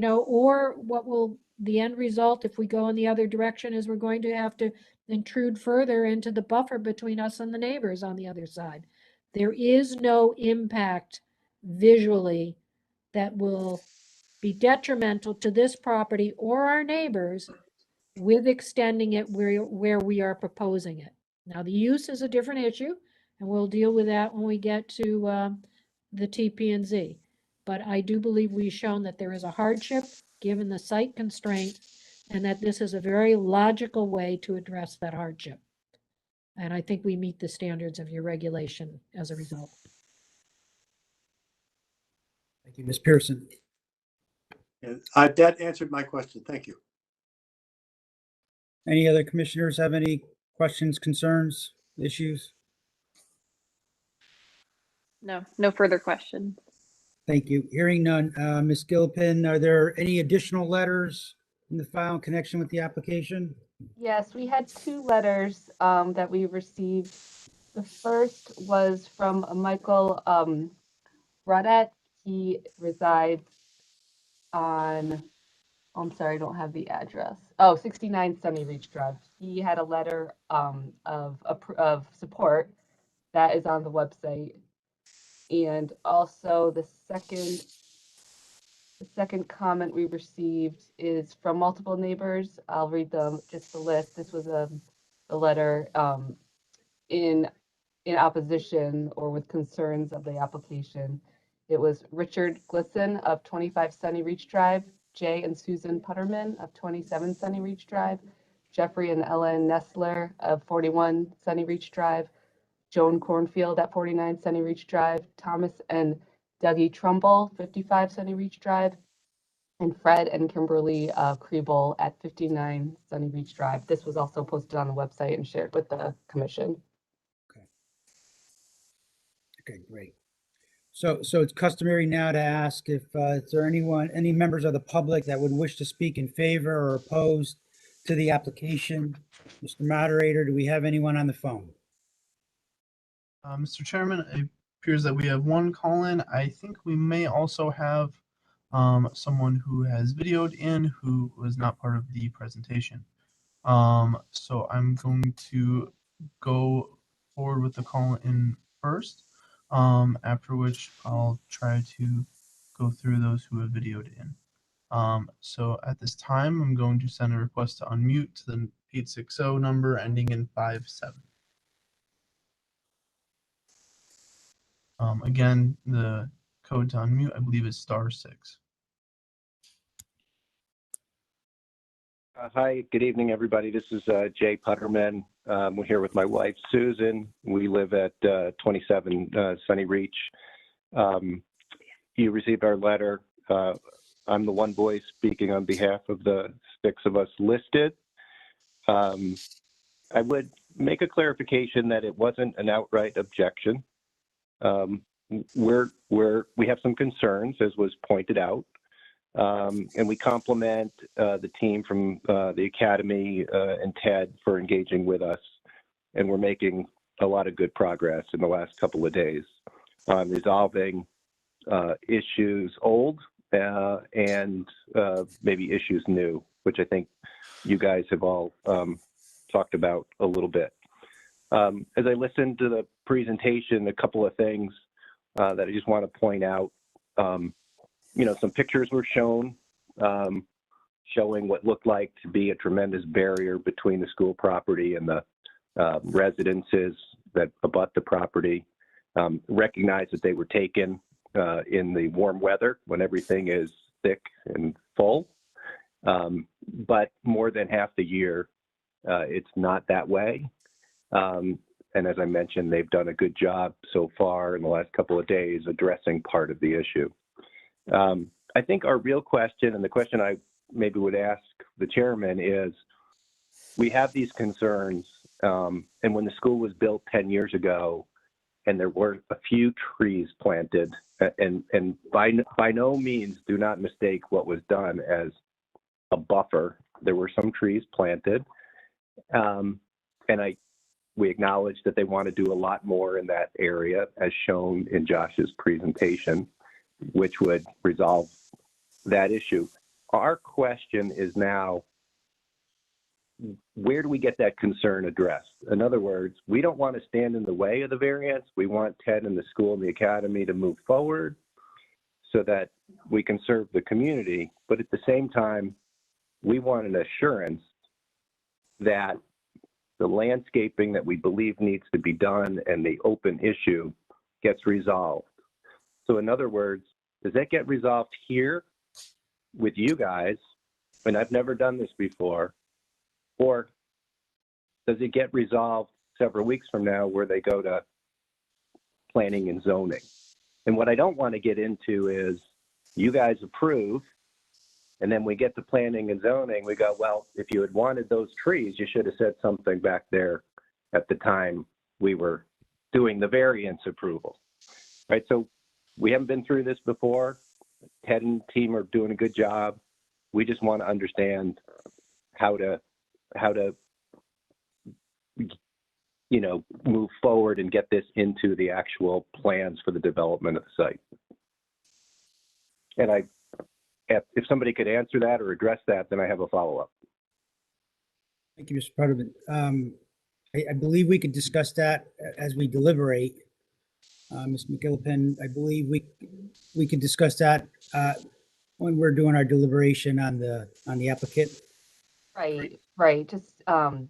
or what will the end result if we go in the other direction is we're going to have to intrude further into the buffer between us and the neighbors on the other side. There is no impact visually that will be detrimental to this property or our neighbors with extending it where we are proposing it. Now, the use is a different issue, and we'll deal with that when we get to the TP&Z. But I do believe we've shown that there is a hardship given the site constraint, and that this is a very logical way to address that hardship. And I think we meet the standards of your regulation as a result. Thank you, Ms. Pearson. And that answered my question. Thank you. Any other commissioners have any questions, concerns, issues? No, no further questions. Thank you. Hearing none. Ms. Gilpin, are there any additional letters in the file in connection with the application? Yes, we had 2 letters that we received. The first was from Michael Rudette. He resides on, oh, I'm sorry, I don't have the address. Oh, 69 Sunny Reach Drive. He had a letter of support that is on the website. And also the second comment we received is from multiple neighbors. I'll read them, just the list. This was a letter in opposition or with concerns of the application. It was Richard Glisson of 25 Sunny Reach Drive, Jay and Susan Putterman of 27 Sunny Reach Drive, Jeffrey and Ellen Nestler of 41 Sunny Reach Drive, Joan Cornfield at 49 Sunny Reach Drive, Thomas and Dougie Trumbull, 55 Sunny Reach Drive, and Fred and Kimberly Kriebel at 59 Sunny Reach Drive. This was also posted on the website and shared with the commission. Okay, great. So it's customary now to ask if is there any members of the public that would wish to speak in favor or opposed to the application? Mr. Moderator, do we have anyone on the phone? Mr. Chairman, it appears that we have one call-in. I think we may also have someone who has videoed in who was not part of the presentation. So I'm going to go forward with the call-in first, after which I'll try to go through those who have videoed in. So at this time, I'm going to send a request to unmute to the 860 number ending in 57. Again, the code to unmute, I believe, is *6. Hi, good evening, everybody. This is Jay Putterman. We're here with my wife, Susan. We live at 27 Sunny Reach. You received our letter. I'm the one voice speaking on behalf of the 6 of us listed. I would make a clarification that it wasn't an outright objection. We have some concerns, as was pointed out. And we compliment the team from the Academy and Ted for engaging with us. And we're making a lot of good progress in the last couple of days on resolving issues old and maybe issues new, which I think you guys have all talked about a little bit. As I listened to the presentation, a couple of things that I just want to point out. Some pictures were shown showing what looked like to be a tremendous barrier between the school property and the residences that abut the property. Recognize that they were taken in the warm weather when everything is thick and full. But more than half the year, it's not that way. And as I mentioned, they've done a good job so far in the last couple of days addressing part of the issue. I think our real question, and the question I maybe would ask the chairman, is we have these concerns, and when the school was built 10 years ago, and there were a few trees planted, and by no means do not mistake what was done as a buffer. There were some trees planted, and we acknowledge that they want to do a lot more in that area, as shown in Josh's presentation, which would resolve that issue. Our question is now, where do we get that concern addressed? In other words, we don't want to stand in the way of the variance. We want Ted and the school and the academy to move forward so that we can serve the community. But at the same time, we want an assurance that the landscaping that we believe needs to be done and the open issue gets resolved. So in other words, does that get resolved here with you guys? And I've never done this before. Or does it get resolved several weeks from now where they go to planning and zoning? And what I don't want to get into is you guys approve, and then we get to planning and zoning. We go, well, if you had wanted those trees, you should have said something back there at the time we were doing the variance approval, right? So we haven't been through this before. Ted and team are doing a good job. We just want to understand how to move forward and get this into the actual plans for the development of the site. And if somebody could answer that or address that, then I have a follow-up. Thank you, Mr. Putterman. I believe we could discuss that as we deliberate. Ms. McGillipen, I believe we could discuss that when we're doing our deliberation on the applicant. Right. Just, I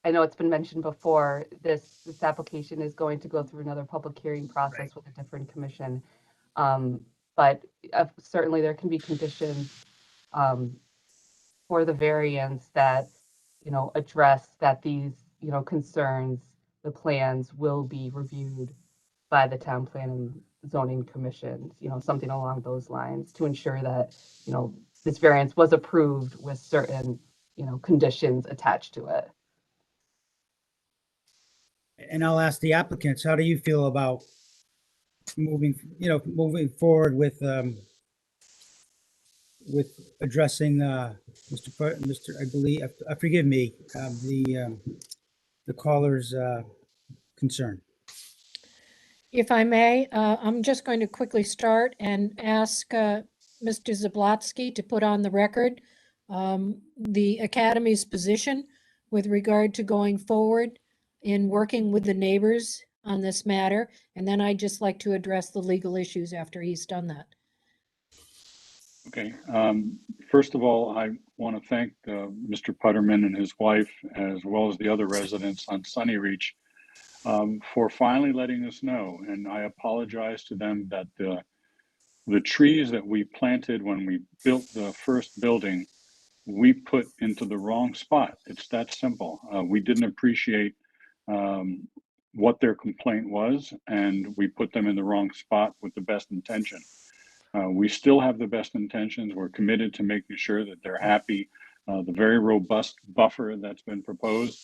know it's been mentioned before, this application is going to go through another public hearing process with a different commission. But certainly there can be conditions for the variance that, address that these, concerns, the plans will be reviewed by the Town Plan and Zoning Commission, something along those lines to ensure that, this variance was approved with certain, conditions attached to it. And I'll ask the applicants, how do you feel about moving forward with addressing Mr. I believe, forgive me, the caller's concern? If I may, I'm just going to quickly start and ask Mr. Zablotsky to put on the record the Academy's position with regard to going forward in working with the neighbors on this matter. And then I'd just like to address the legal issues after he's done that. Okay. First of all, I want to thank Mr. Putterman and his wife, as well as the other residents on Sunny Reach, for finally letting us know. And I apologize to them that the trees that we planted when we built the first building, we put into the wrong spot. It's that simple. We didn't appreciate what their complaint was, and we put them in the wrong spot with the best intention. We still have the best intentions. We're committed to making sure that they're happy. The very robust buffer that's been proposed.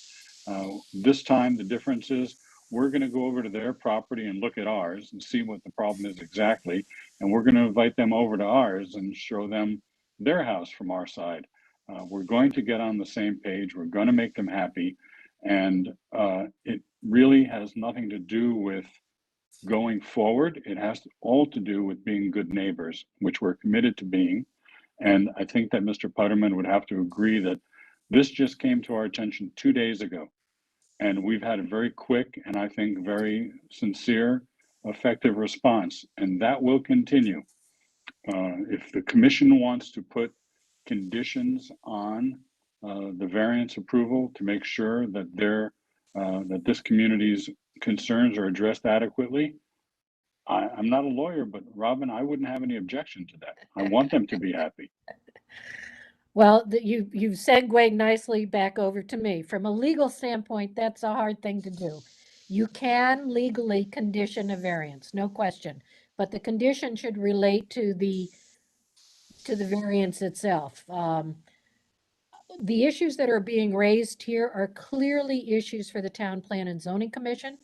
This time, the difference is we're going to go over to their property and look at ours and see what the problem is exactly. And we're going to invite them over to ours and show them their house from our side. We're going to get on the same page. We're going to make them happy. And it really has nothing to do with going forward. It has all to do with being good neighbors, which we're committed to being. And I think that Mr. Putterman would have to agree that this just came to our attention 2 days ago. And we've had a very quick and I think very sincere, effective response. And that will continue. If the commission wants to put conditions on the variance approval to make sure that that this community's concerns are addressed adequately, I'm not a lawyer, but Robin, I wouldn't have any objection to that. I want them to be happy. Well, you've segued nicely back over to me. From a legal standpoint, that's a hard thing to do. You can legally condition a variance, no question, but the condition should relate to the variance itself. The issues that are being raised here are clearly issues for the Town Plan and Zoning Commission.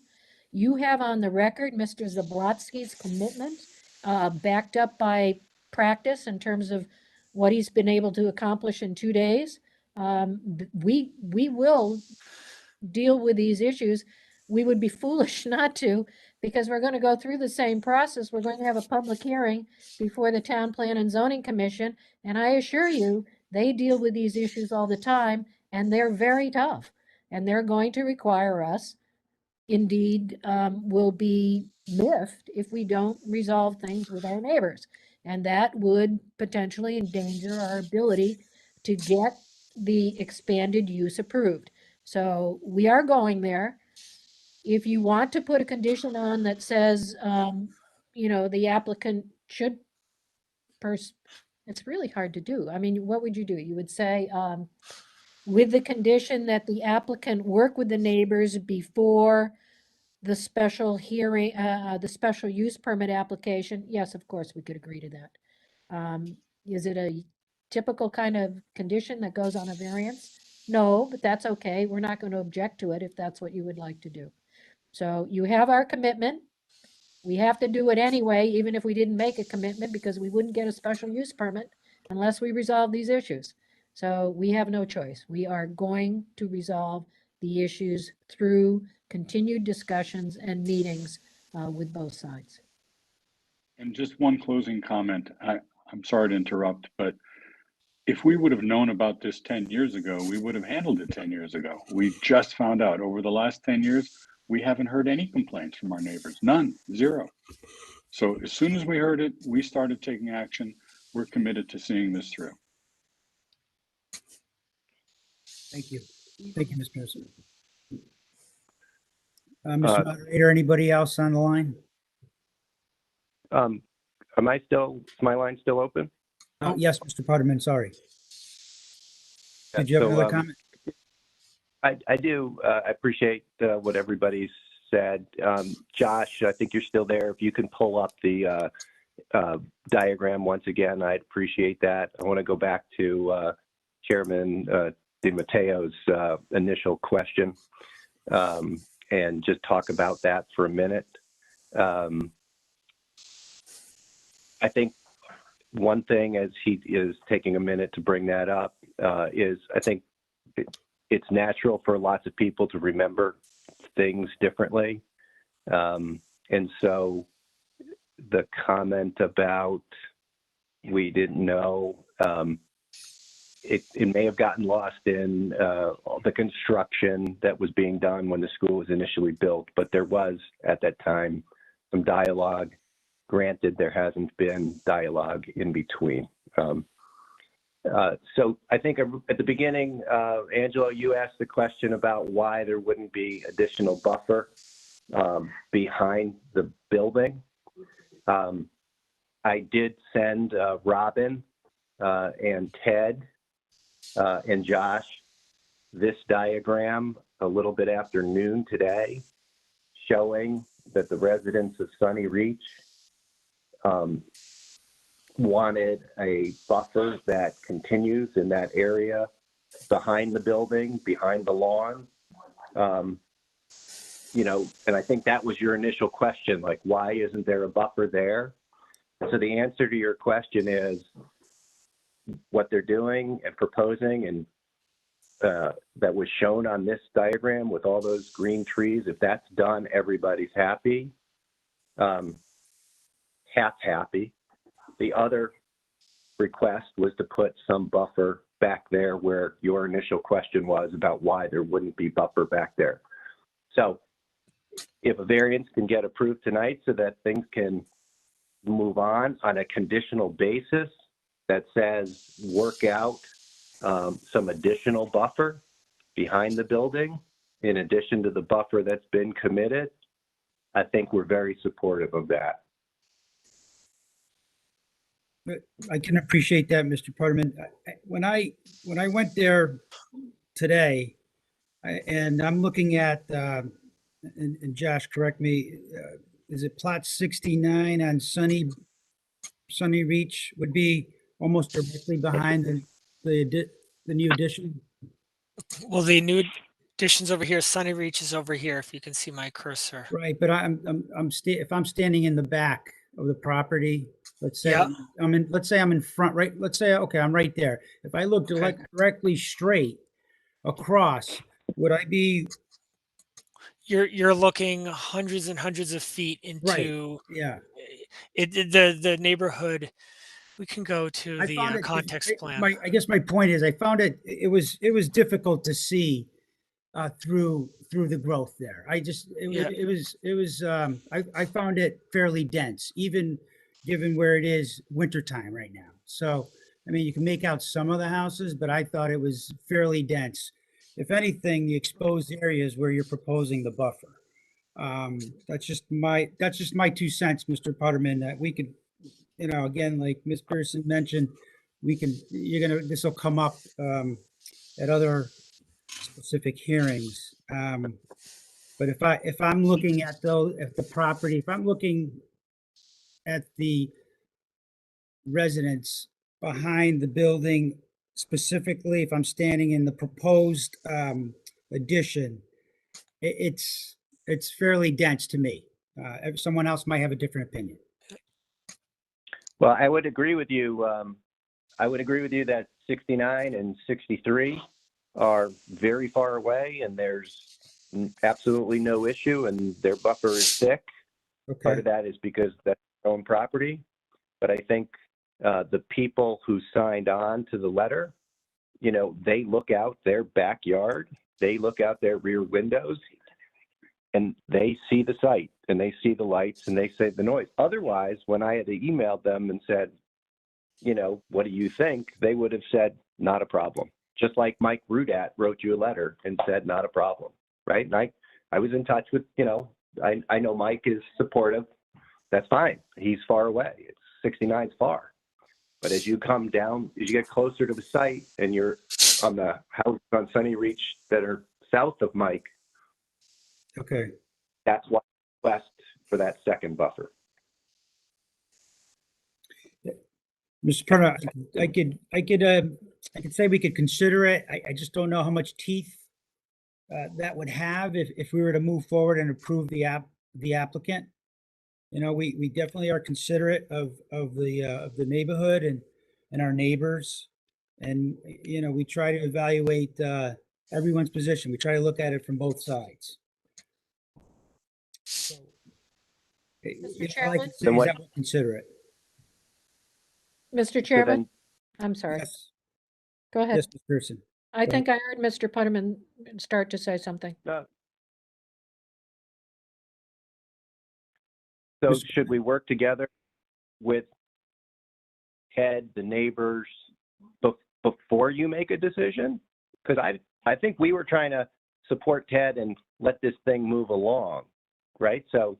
You have on the record Mr. Zablotsky's commitment, backed up by practice in terms of what he's been able to accomplish in 2 days. We will deal with these issues. We would be foolish not to, because we're going to go through the same process. We're going to have a public hearing before the Town Plan and Zoning Commission, and I assure you They deal with these issues all the time, and they're very tough. And they're going to require us, indeed, will be miffed if we don't resolve things with our neighbors. And that would potentially endanger our ability to get the expanded use approved. So we are going there. If you want to put a condition on that says, the applicant should it's really hard to do. I mean, what would you do? You would say, with the condition that the applicant work with the neighbors before the special hearing, the special use permit application. Yes, of course, we could agree to that. Is it a typical kind of condition that goes on a variance? No, but that's okay. We're not going to object to it if that's what you would like to do. So you have our commitment. We have to do it anyway, even if we didn't make a commitment, because we wouldn't get a special use permit unless we resolve these issues. So we have no choice. We are going to resolve the issues through continued discussions and meetings with both sides. And just one closing comment. I'm sorry to interrupt, but if we would have known about this 10 years ago, we would have handled it 10 years ago. We just found out over the last 10 years, we haven't heard any complaints from our neighbors, none, zero. So as soon as we heard it, we started taking action. We're committed to seeing this through. Thank you. Thank you, Ms. Pearson. Mr. Moderator, anybody else on the line? Is my line still open? Yes, Mr. Putterman, sorry. Did you have another comment? I do. I appreciate what everybody's said. Josh, I think you're still there. If you can pull up the diagram once again, I'd appreciate that. I want to go back to Chairman DiMatteo's initial question and just talk about that for a minute. I think one thing, as he is taking a minute to bring that up, is I think it's natural for lots of people to remember things differently. And so the comment about we didn't know, it may have gotten lost in the construction that was being done when the school was initially built, but there was at that time some dialogue. Granted, there hasn't been dialogue in between. So I think at the beginning, Angelo, you asked the question about why there wouldn't be additional buffer behind the building. I did send Robin and Ted and Josh this diagram a little bit after noon today, showing that the residents of Sunny Reach wanted a buffer that continues in that area behind the building, behind the lawn. And I think that was your initial question, like, why isn't there a buffer there? So the answer to your question is what they're doing and proposing, and that was shown on this diagram with all those green trees. If that's done, everybody's happy, half happy. The other request was to put some buffer back there where your initial question was about why there wouldn't be buffer back there. So if a variance can get approved tonight so that things can move on a conditional basis that says work out some additional buffer behind the building in addition to the buffer that's been committed, I think we're very supportive of that. I can appreciate that, Mr. Putterman. When I went there today, and I'm looking at, and Josh, correct me, is it plot 69 on Sunny Reach would be almost directly behind the new addition? Well, the new addition's over here. Sunny Reach is over here, if you can see my cursor. Right, but if I'm standing in the back of the property, let's say let's say I'm in front, right? Let's say, okay, I'm right there. If I look directly straight across, would I be? You're looking hundreds and hundreds of feet into right. Yeah. The neighborhood We can go to I the found it, context plan. I guess my point is, I found it was difficult to see through the growth there. Yeah. I found it fairly dense, even given where it is wintertime right now. So, I mean, you can make out some of the houses, but I thought it was fairly dense. If anything, the exposed areas where you're proposing the buffer. That's just my 2 cents, Mr. Putterman, that we could, again, like Ms. Pearson mentioned, this will come up at other specific hearings. But if I'm looking at the property, if I'm looking at the residence behind the building, specifically, if I'm standing in the proposed addition, it's fairly dense to me. Someone else might have a different opinion. Well, I would agree with you. That 69 and 63 are very far away, and there's absolutely no issue, and their buffer is thick. Okay. Part of that is because that's their own property. But I think the people who signed on to the letter, they look out their backyard, they look out their rear windows, and they see the site, and they see the lights, and they see the noise. Otherwise, when I had emailed them and said, what do you think? They would have said, not a problem. Just like Mike Rudat wrote you a letter and said, not a problem, right? And I was in touch with, I know Mike is supportive. That's fine. He's far away. 69 is far. But as you come down, as you get closer to the site and you're on the house on Sunny Reach that are south of Mike, okay, that's why west for that second buffer. Mr. Perna, I could say we could consider it. I just don't know how much teeth that would have if we were to move forward and approve the applicant. We definitely are considerate of the neighborhood and our neighbors, and we try to evaluate everyone's position. We try to look at it from both sides. So, Mr. all I Chairman? can say is that we'll consider it. Mr. Chairman, I'm sorry. Yes. Go ahead. Yes, Ms. Pearson. I think I heard Mr. Putterman start to say something. So should we work together with Ted, the neighbors, before you make a decision? Because I think we were trying to support Ted and let this thing move along, right? So,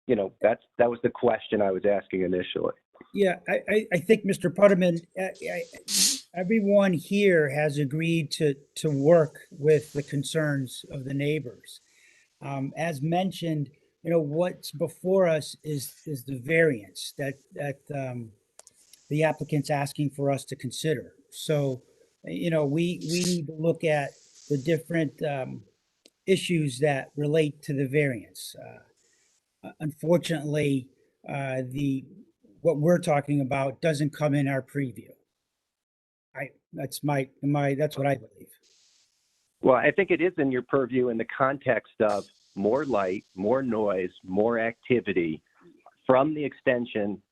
that was the question I was asking initially. Yeah, I think, Mr. Putterman, everyone here has agreed to work with the concerns of the neighbors. As mentioned, what's before us is the variance that the applicant's asking for us to consider. So, we need to look at the different issues that relate to the variance. Unfortunately, what we're talking about doesn't come in our preview. That's what I believe. Well, I think it is in your purview in the context of more light, more noise, more activity from the extension,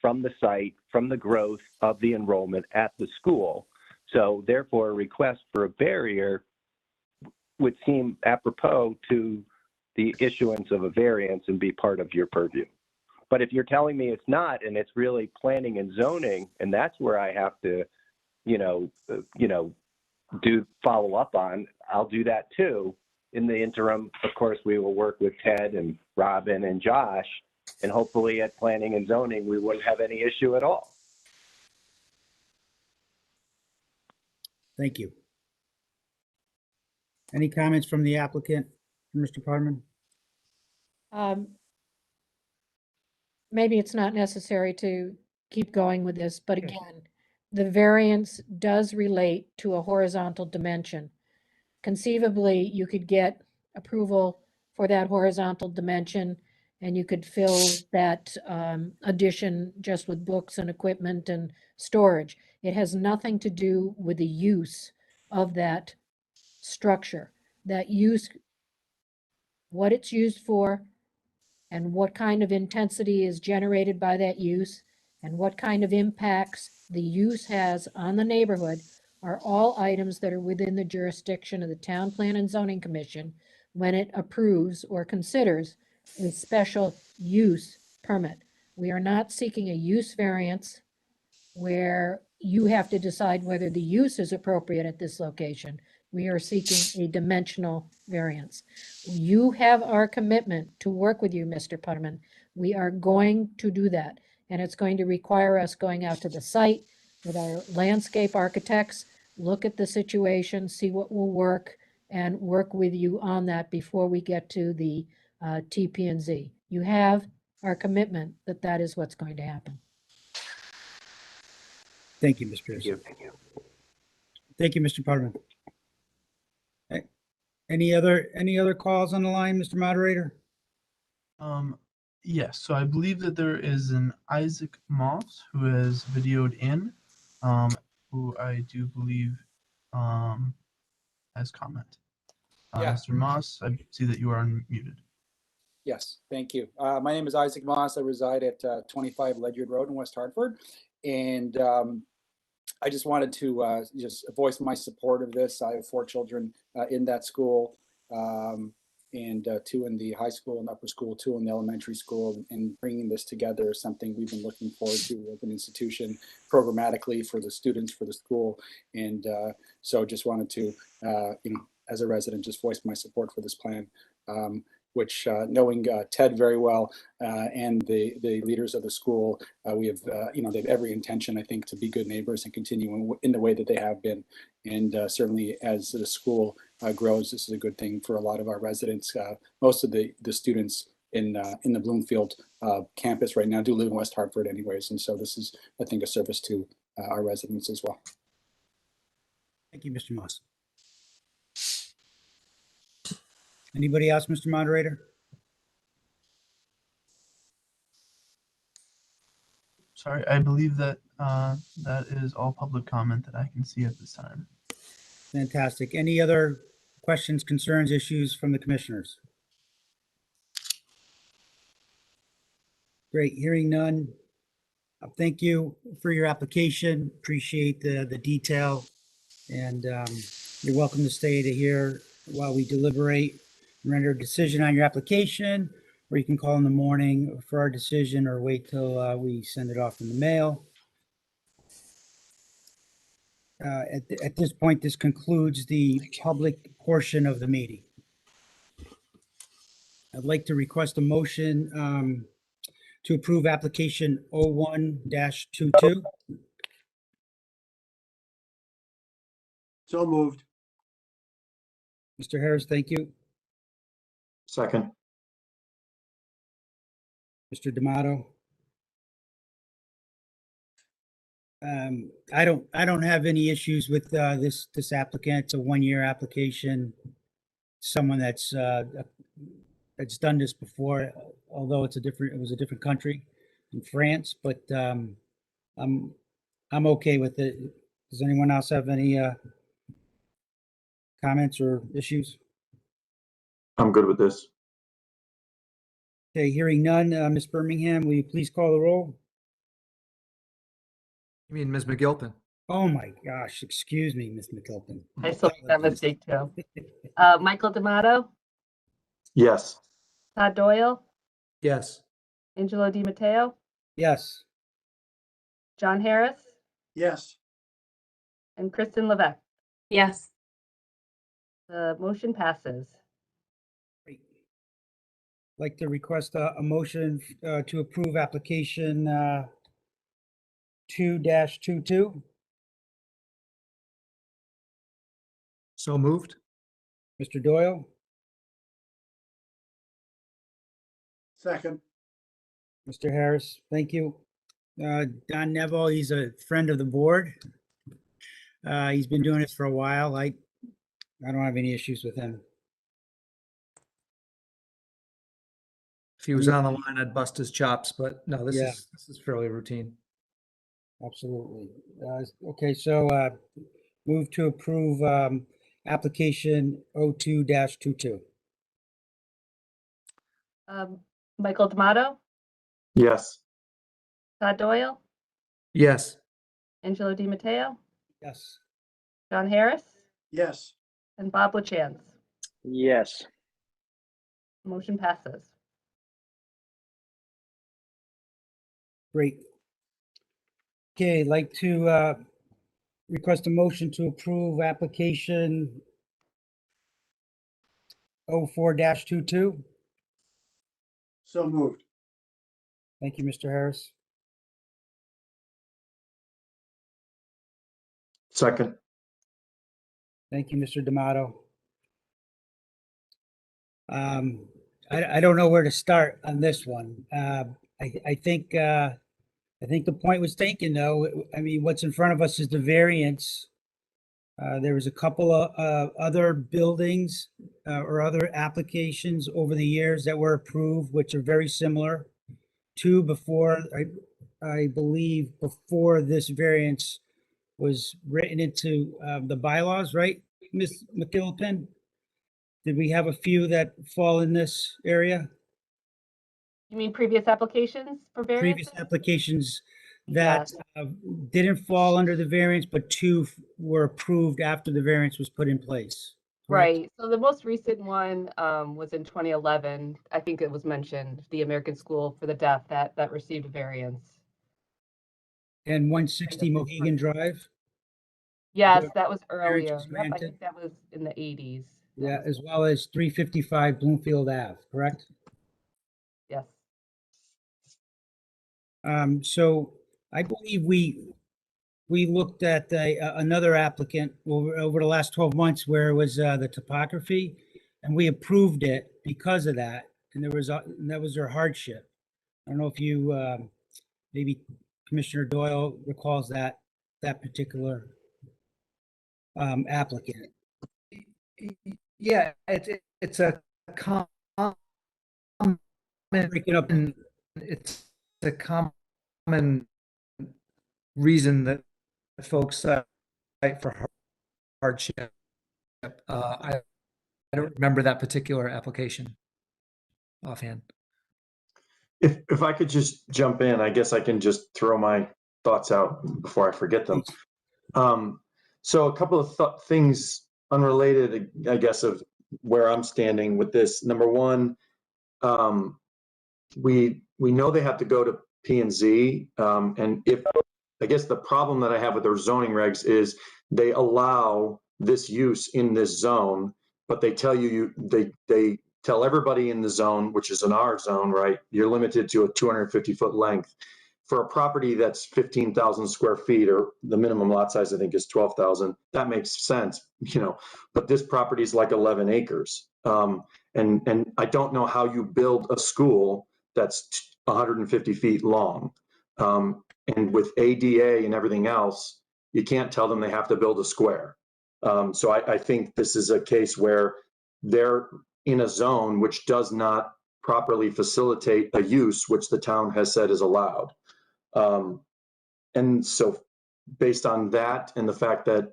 from the site, from the growth of the enrollment at the school. So therefore, a request for a barrier would seem apropos to the issuance of a variance and be part of your purview. But if you're telling me it's not, and it's really planning and zoning, and that's where I have to, do follow up on, I'll do that too. In the interim, of course, we will work with Ted and Robin and Josh, and hopefully at planning and zoning, we wouldn't have any issue at all. Thank you. Any comments from the applicant, Mr. Putterman? Maybe it's not necessary to keep going with this, but again, the variance does relate to a horizontal dimension. Conceivably, you could get approval for that horizontal dimension, and you could fill that addition just with books and equipment and storage. It has nothing to do with the use of that structure. That use, what it's used for, and what kind of intensity is generated by that use and what kind of impacts the use has on the neighborhood are all items that are within the jurisdiction of the Town Plan and Zoning Commission when it approves or considers a special use permit. We are not seeking a use variance where you have to decide whether the use is appropriate at this location. We are seeking a dimensional variance. You have our commitment to work with you, Mr. Putterman. We are going to do that, and it's going to require us going out to the site with our landscape architects, look at the situation, see what will work, and work with you on that before we get to the TP&Z. You have our commitment that that is what's going to happen. Thank you, Ms. Pearson. Thank you, Mr. Putterman. Any other calls on the line, Mr. Moderator? Yes, so I believe that there is an Isaac Moss who has videoed in, who I do believe has comment. Yeah. Mr. Moss, I see that you are unmuted. Yes, thank you. My name is Isaac Moss. I reside at 25 Ledyard Road in West Hartford. And I just wanted to just voice my support of this. I have 4 children in that school, and 2 in the high school and upper school, 2 in the elementary school. And bringing this together is something we've been looking forward to as an institution programmatically for the students, for the school. And so just wanted to, as a resident, just voice my support for this plan. Which knowing Ted very well and the leaders of the school, we have, they have every intention, I think, to be good neighbors and continue in the way that they have been. And certainly as the school grows, this is a good thing for a lot of our residents. Most of the students in the Bloomfield campus right now do live in West Hartford anyways. And so this is, I think, a service to our residents as well. Thank you, Mr. Moss. Anybody else, Mr. Moderator? Sorry, I believe that that is all public comment that I can see at this time. Fantastic. Any other questions, concerns, issues from the commissioners? Great, hearing none. Thank you for your application. Appreciate the detail, and you're welcome to stay to hear while we deliberate and render a decision on your application, or you can call in the morning for our decision or wait till we send it off in the mail. At this point, this concludes the public portion of the meeting. I'd like to request a motion to approve application 01-22. So moved. Mr. Harris, thank you. Second. Mr. D'Amato. I don't have any issues with this applicant. It's a 1-year application. Someone that's done this before, although it was a different country in France, but I'm okay with it. Does anyone else have any comments or issues? I'm good with this. Okay, hearing none. Ms. Birmingham, will you please call the roll? You mean Ms. McGilpin? Oh my gosh, excuse me, Ms. McGilpin. I still make that mistake too. Michael D'Amato, Yes. Todd Doyle, Yes. Angelo Di Matteo, Yes. John Harris, Yes. and Kristen Levesque. Yes. The motion passes. Great. I'd like to request a motion to approve application 2-22. So moved. Mr. Doyle, Second. Mr. Harris, thank you. Don Neville, he's a friend of the board. He's been doing this for a while. I don't have any issues with him. If he was on the line, I'd bust his chops, but no, this Yeah. is fairly routine. Absolutely. Okay, so move to approve application 02-22. Michael D'Amato, Yes. Todd Doyle, Yes. Angelo Di Matteo, Yes. John Harris, Yes. and Bob LaChance. Yes. Motion passes. Great. Okay, I'd like to request a motion to approve application 04-22. So moved. Thank you, Mr. Harris. Second. Thank you, Mr. D'Amato. I don't know where to start on this one. I think the point was taken, though. I mean, what's in front of us is the variance. There was a couple of other buildings or other applications over the years that were approved, which are very similar. Two before, I believe, before this variance was written into the bylaws, right, Ms. McGillicuddy? Did we have a few that fall in this area? You mean previous applications for variance? Previous applications that didn't fall under the variance, but two were approved after the variance was put in place. Correct? Right. So the most recent one was in 2011. I think it was mentioned, the American School for the Deaf that received a variance. And 160 Mohegan Drive? Yes, The that was variance earlier. was Yep, I granted? think that was in the 80s. Yeah, as well as 355 Bloomfield Ave, correct? Yes. So I believe we looked at another applicant over the last 12 months where it was the topography, and we approved it because of that. And that was their hardship. I don't know if you maybe Commissioner Doyle recalls that particular applicant. Yeah, it's a common, Break it up. it's a common reason that folks cite for hardship. I don't remember that particular application offhand. If I could just jump in, I guess I can just throw my thoughts out before I forget them. So a couple of things unrelated, I guess, of where I'm standing with this. Number one, we know they have to go to P&Z, and if I guess the problem that I have with their zoning regs is they allow this use in this zone, but they tell they tell everybody in the zone, which is in our zone, right? You're limited to a 250-foot length. For a property that's 15,000 square feet, or the minimum lot size, I think, is 12,000, that makes sense, but this property is like 11 acres. And I don't know how you build a school that's 150 feet long. And with ADA and everything else, you can't tell them they have to build a square. So I think this is a case where they're in a zone which does not properly facilitate a use which the town has said is allowed. And so based on that and the fact that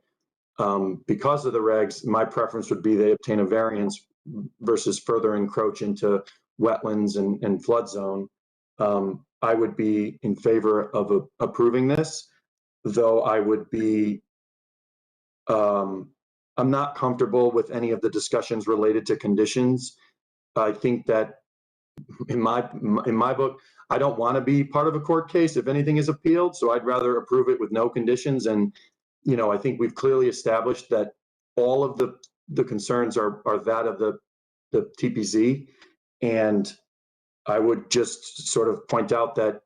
because of the regs, my preference would be they obtain a variance versus further encroach into wetlands and flood zone. I would be in favor of approving this, though I would be, I'm not comfortable with any of the discussions related to conditions. I think that in my book, I don't want to be part of a court case if anything is appealed, so I'd rather approve it with no conditions. And I think we've clearly established that all of the concerns are that of the TPZ, and I would just sort of point out that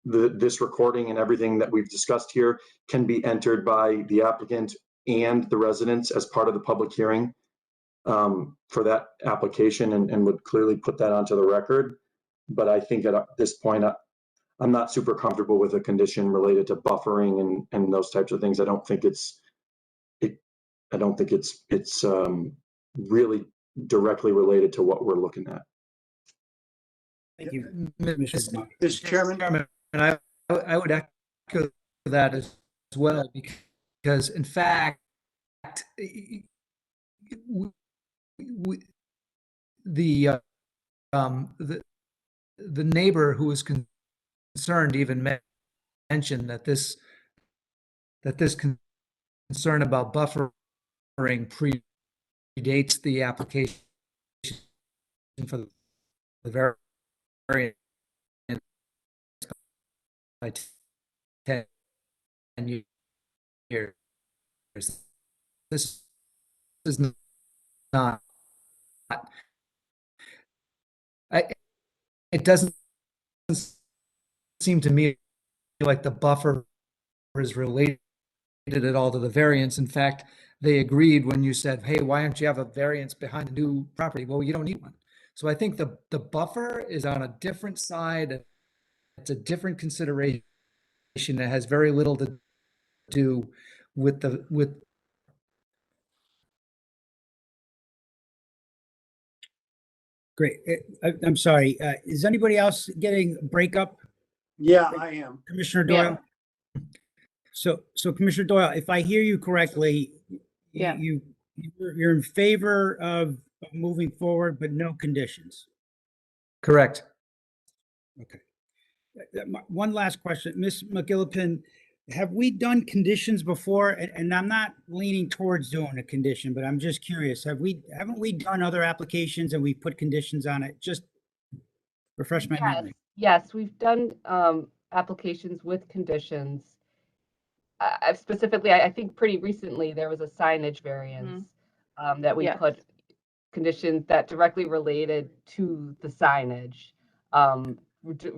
this recording and everything that we've discussed here can be entered by the applicant and the residents as part of the public hearing for that application, and would clearly put that onto the record. But I think at this point, I'm not super comfortable with a condition related to buffering and those types of things. I don't think it's really directly related to what we're looking at. Thank you, Mr. Chairman. And I would echo that as well, because in fact, the neighbor who was concerned even mention that this concern about buffering predates the application for the variance by 10 years. This is not, it doesn't seem to me like the buffer is related at all to the variance. In fact, they agreed when you said, hey, why don't you have a variance behind the new property? Well, you don't need one. So I think the buffer is on a different side. It's a different consideration that has very little to do with Great. I'm sorry. Is anybody else getting breakup? Yeah, I am. Commissioner Doyle? Yeah. So Commissioner Doyle, if I hear you correctly, Yeah. you're in favor of moving forward, but no conditions. correct. Okay. One last question, Ms. McGillicuddy, have we done conditions before? And I'm not leaning towards doing a condition, but I'm just curious. Haven't we done other applications and we put conditions on it? Just refresh my memory. Yes, we've done applications with conditions. Specifically, I think pretty recently there was a signage variance that we Yes. put conditions that directly related to the signage,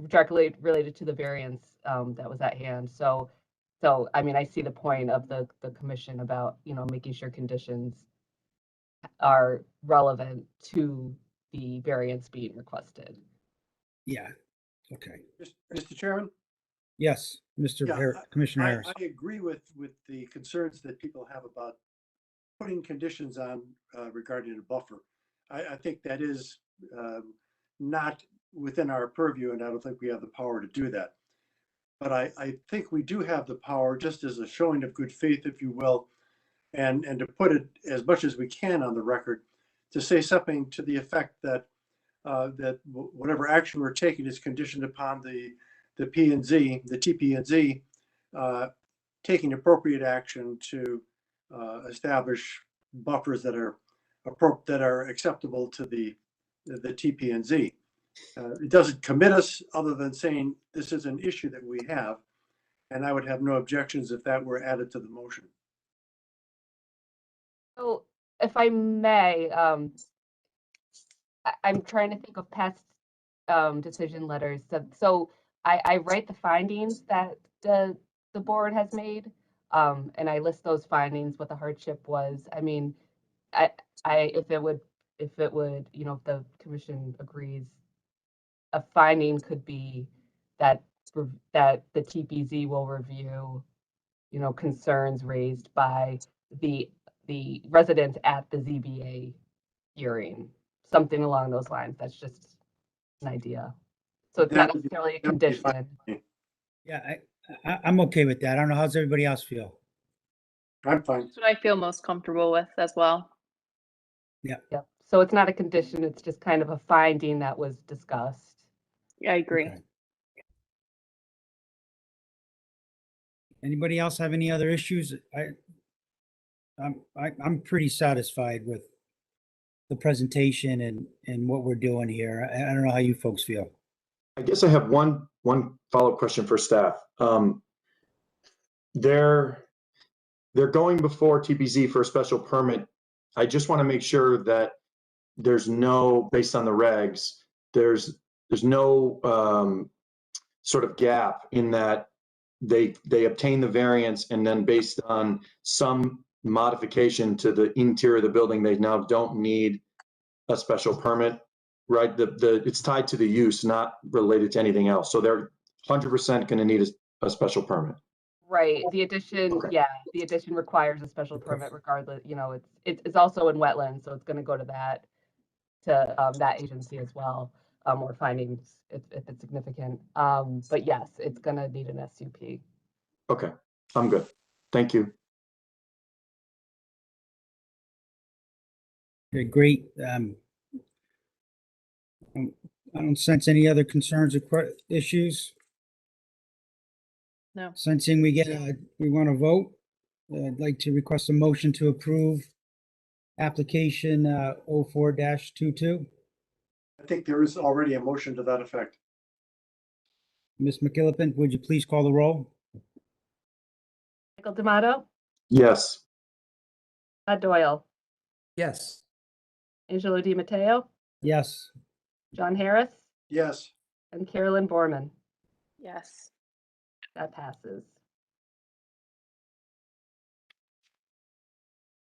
directly related to the variance that was at hand. So I mean, I see the point of the commission about, making sure conditions are relevant to the variance being requested. Yeah. Okay. Mr. Chairman? Yes, Commissioner Harris. I agree with the concerns that people have about putting conditions on regarding a buffer. I think that is not within our purview, and I don't think we have the power to do that. But I think we do have the power, just as a showing of good faith, if you will, and to put it as much as we can on the record, to say something to the effect that that whatever action we're taking is conditioned upon the P&Z, the TP&Z, taking appropriate action to establish buffers that are acceptable to the TP&Z. It doesn't commit us other than saying this is an issue that we have, and I would have no objections if that were added to the motion. So if I may, I'm trying to think of past decision letters. So I write the findings that the board has made, and I list those findings, what the hardship was. I mean, if it would, if the commission agrees, a finding could be that the TPZ will review, concerns raised by the residents at the ZBA hearing, something along those lines. That's just an idea. So it's not necessarily a condition. Yeah, I'm okay with that. I don't know. How's everybody else feel? I'm fine. That's what I feel most comfortable with as well. Yeah. Yep. So it's not a condition. It's just kind of a finding that was discussed. Yeah, I agree. Okay. Anybody else have any other issues? I'm pretty satisfied with the presentation and what we're doing here. I don't know how you folks feel. I guess I have one follow-up question for staff. They're going before TPZ for a special permit. I just want to make sure that there's no, based on the regs, there's no sort of gap in that they obtain the variance and then based on some modification to the interior of the building, they now don't need a special permit, right? It's tied to the use, not related to anything else. So they're 100% going to need a special permit. Right. The addition, Okay. yeah, the addition requires a special permit regardless. It's also in wetlands, so it's going to go to that agency as well, or findings if it's significant. But yes, it's going to need an SUP. Okay, I'm good. Thank you. Okay, great. I don't sense any other concerns or issues. No. Sensing we want to vote, I'd like to request a motion to approve application 04-22. I think there is already a motion to that effect. Ms. McKillipin, would you please call the roll? Michael D'Amato, Yes. Todd Doyle, Yes. Angelo Di Matteo, Yes. John Harris, Yes. and Carolyn Borman. Yes. That passes.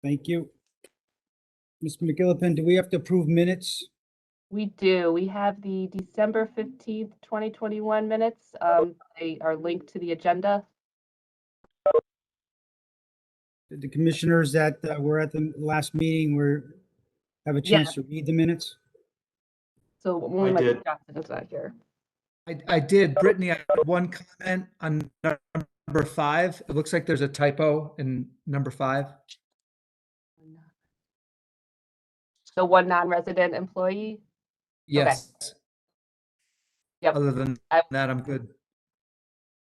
Thank you. Ms. McGillicuddy, do we have to approve minutes? We do. We have the December 15th, 2021 minutes. They are linked to the agenda. Did the commissioners that were at the last meeting have a chance to read the minutes? So only I my did. Justin's not here. I did. Brittany, I have one comment on number 5. It looks like there's a typo in number 5. So one non-resident employee. Yes. Yep. Other than that, I'm good.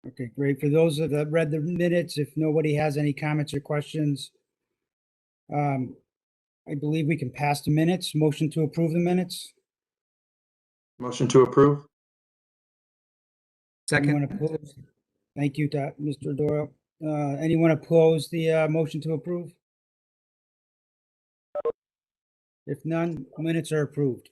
Okay, great. For those that read the minutes, if nobody has any comments or questions, I believe we can pass the minutes. Motion to approve the minutes. Motion to approve? Anyone Second. opposed? Thank you, Mr. Doyle. Anyone oppose the motion to approve? If none, minutes are approved.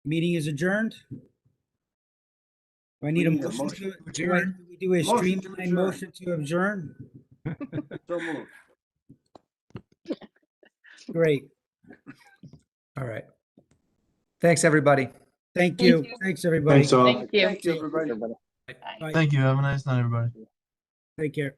Meeting is adjourned. Do I need a We need a motion motion to to adjourn? Do we do a Motion to streamlined adjourn. motion to adjourn? So moved. Great. All right. Thanks, everybody. Thank you. Thanks, everybody. Thanks all. Thank you. Thank you, everybody. Bye. Thank you. Have a nice night, everybody. Take care.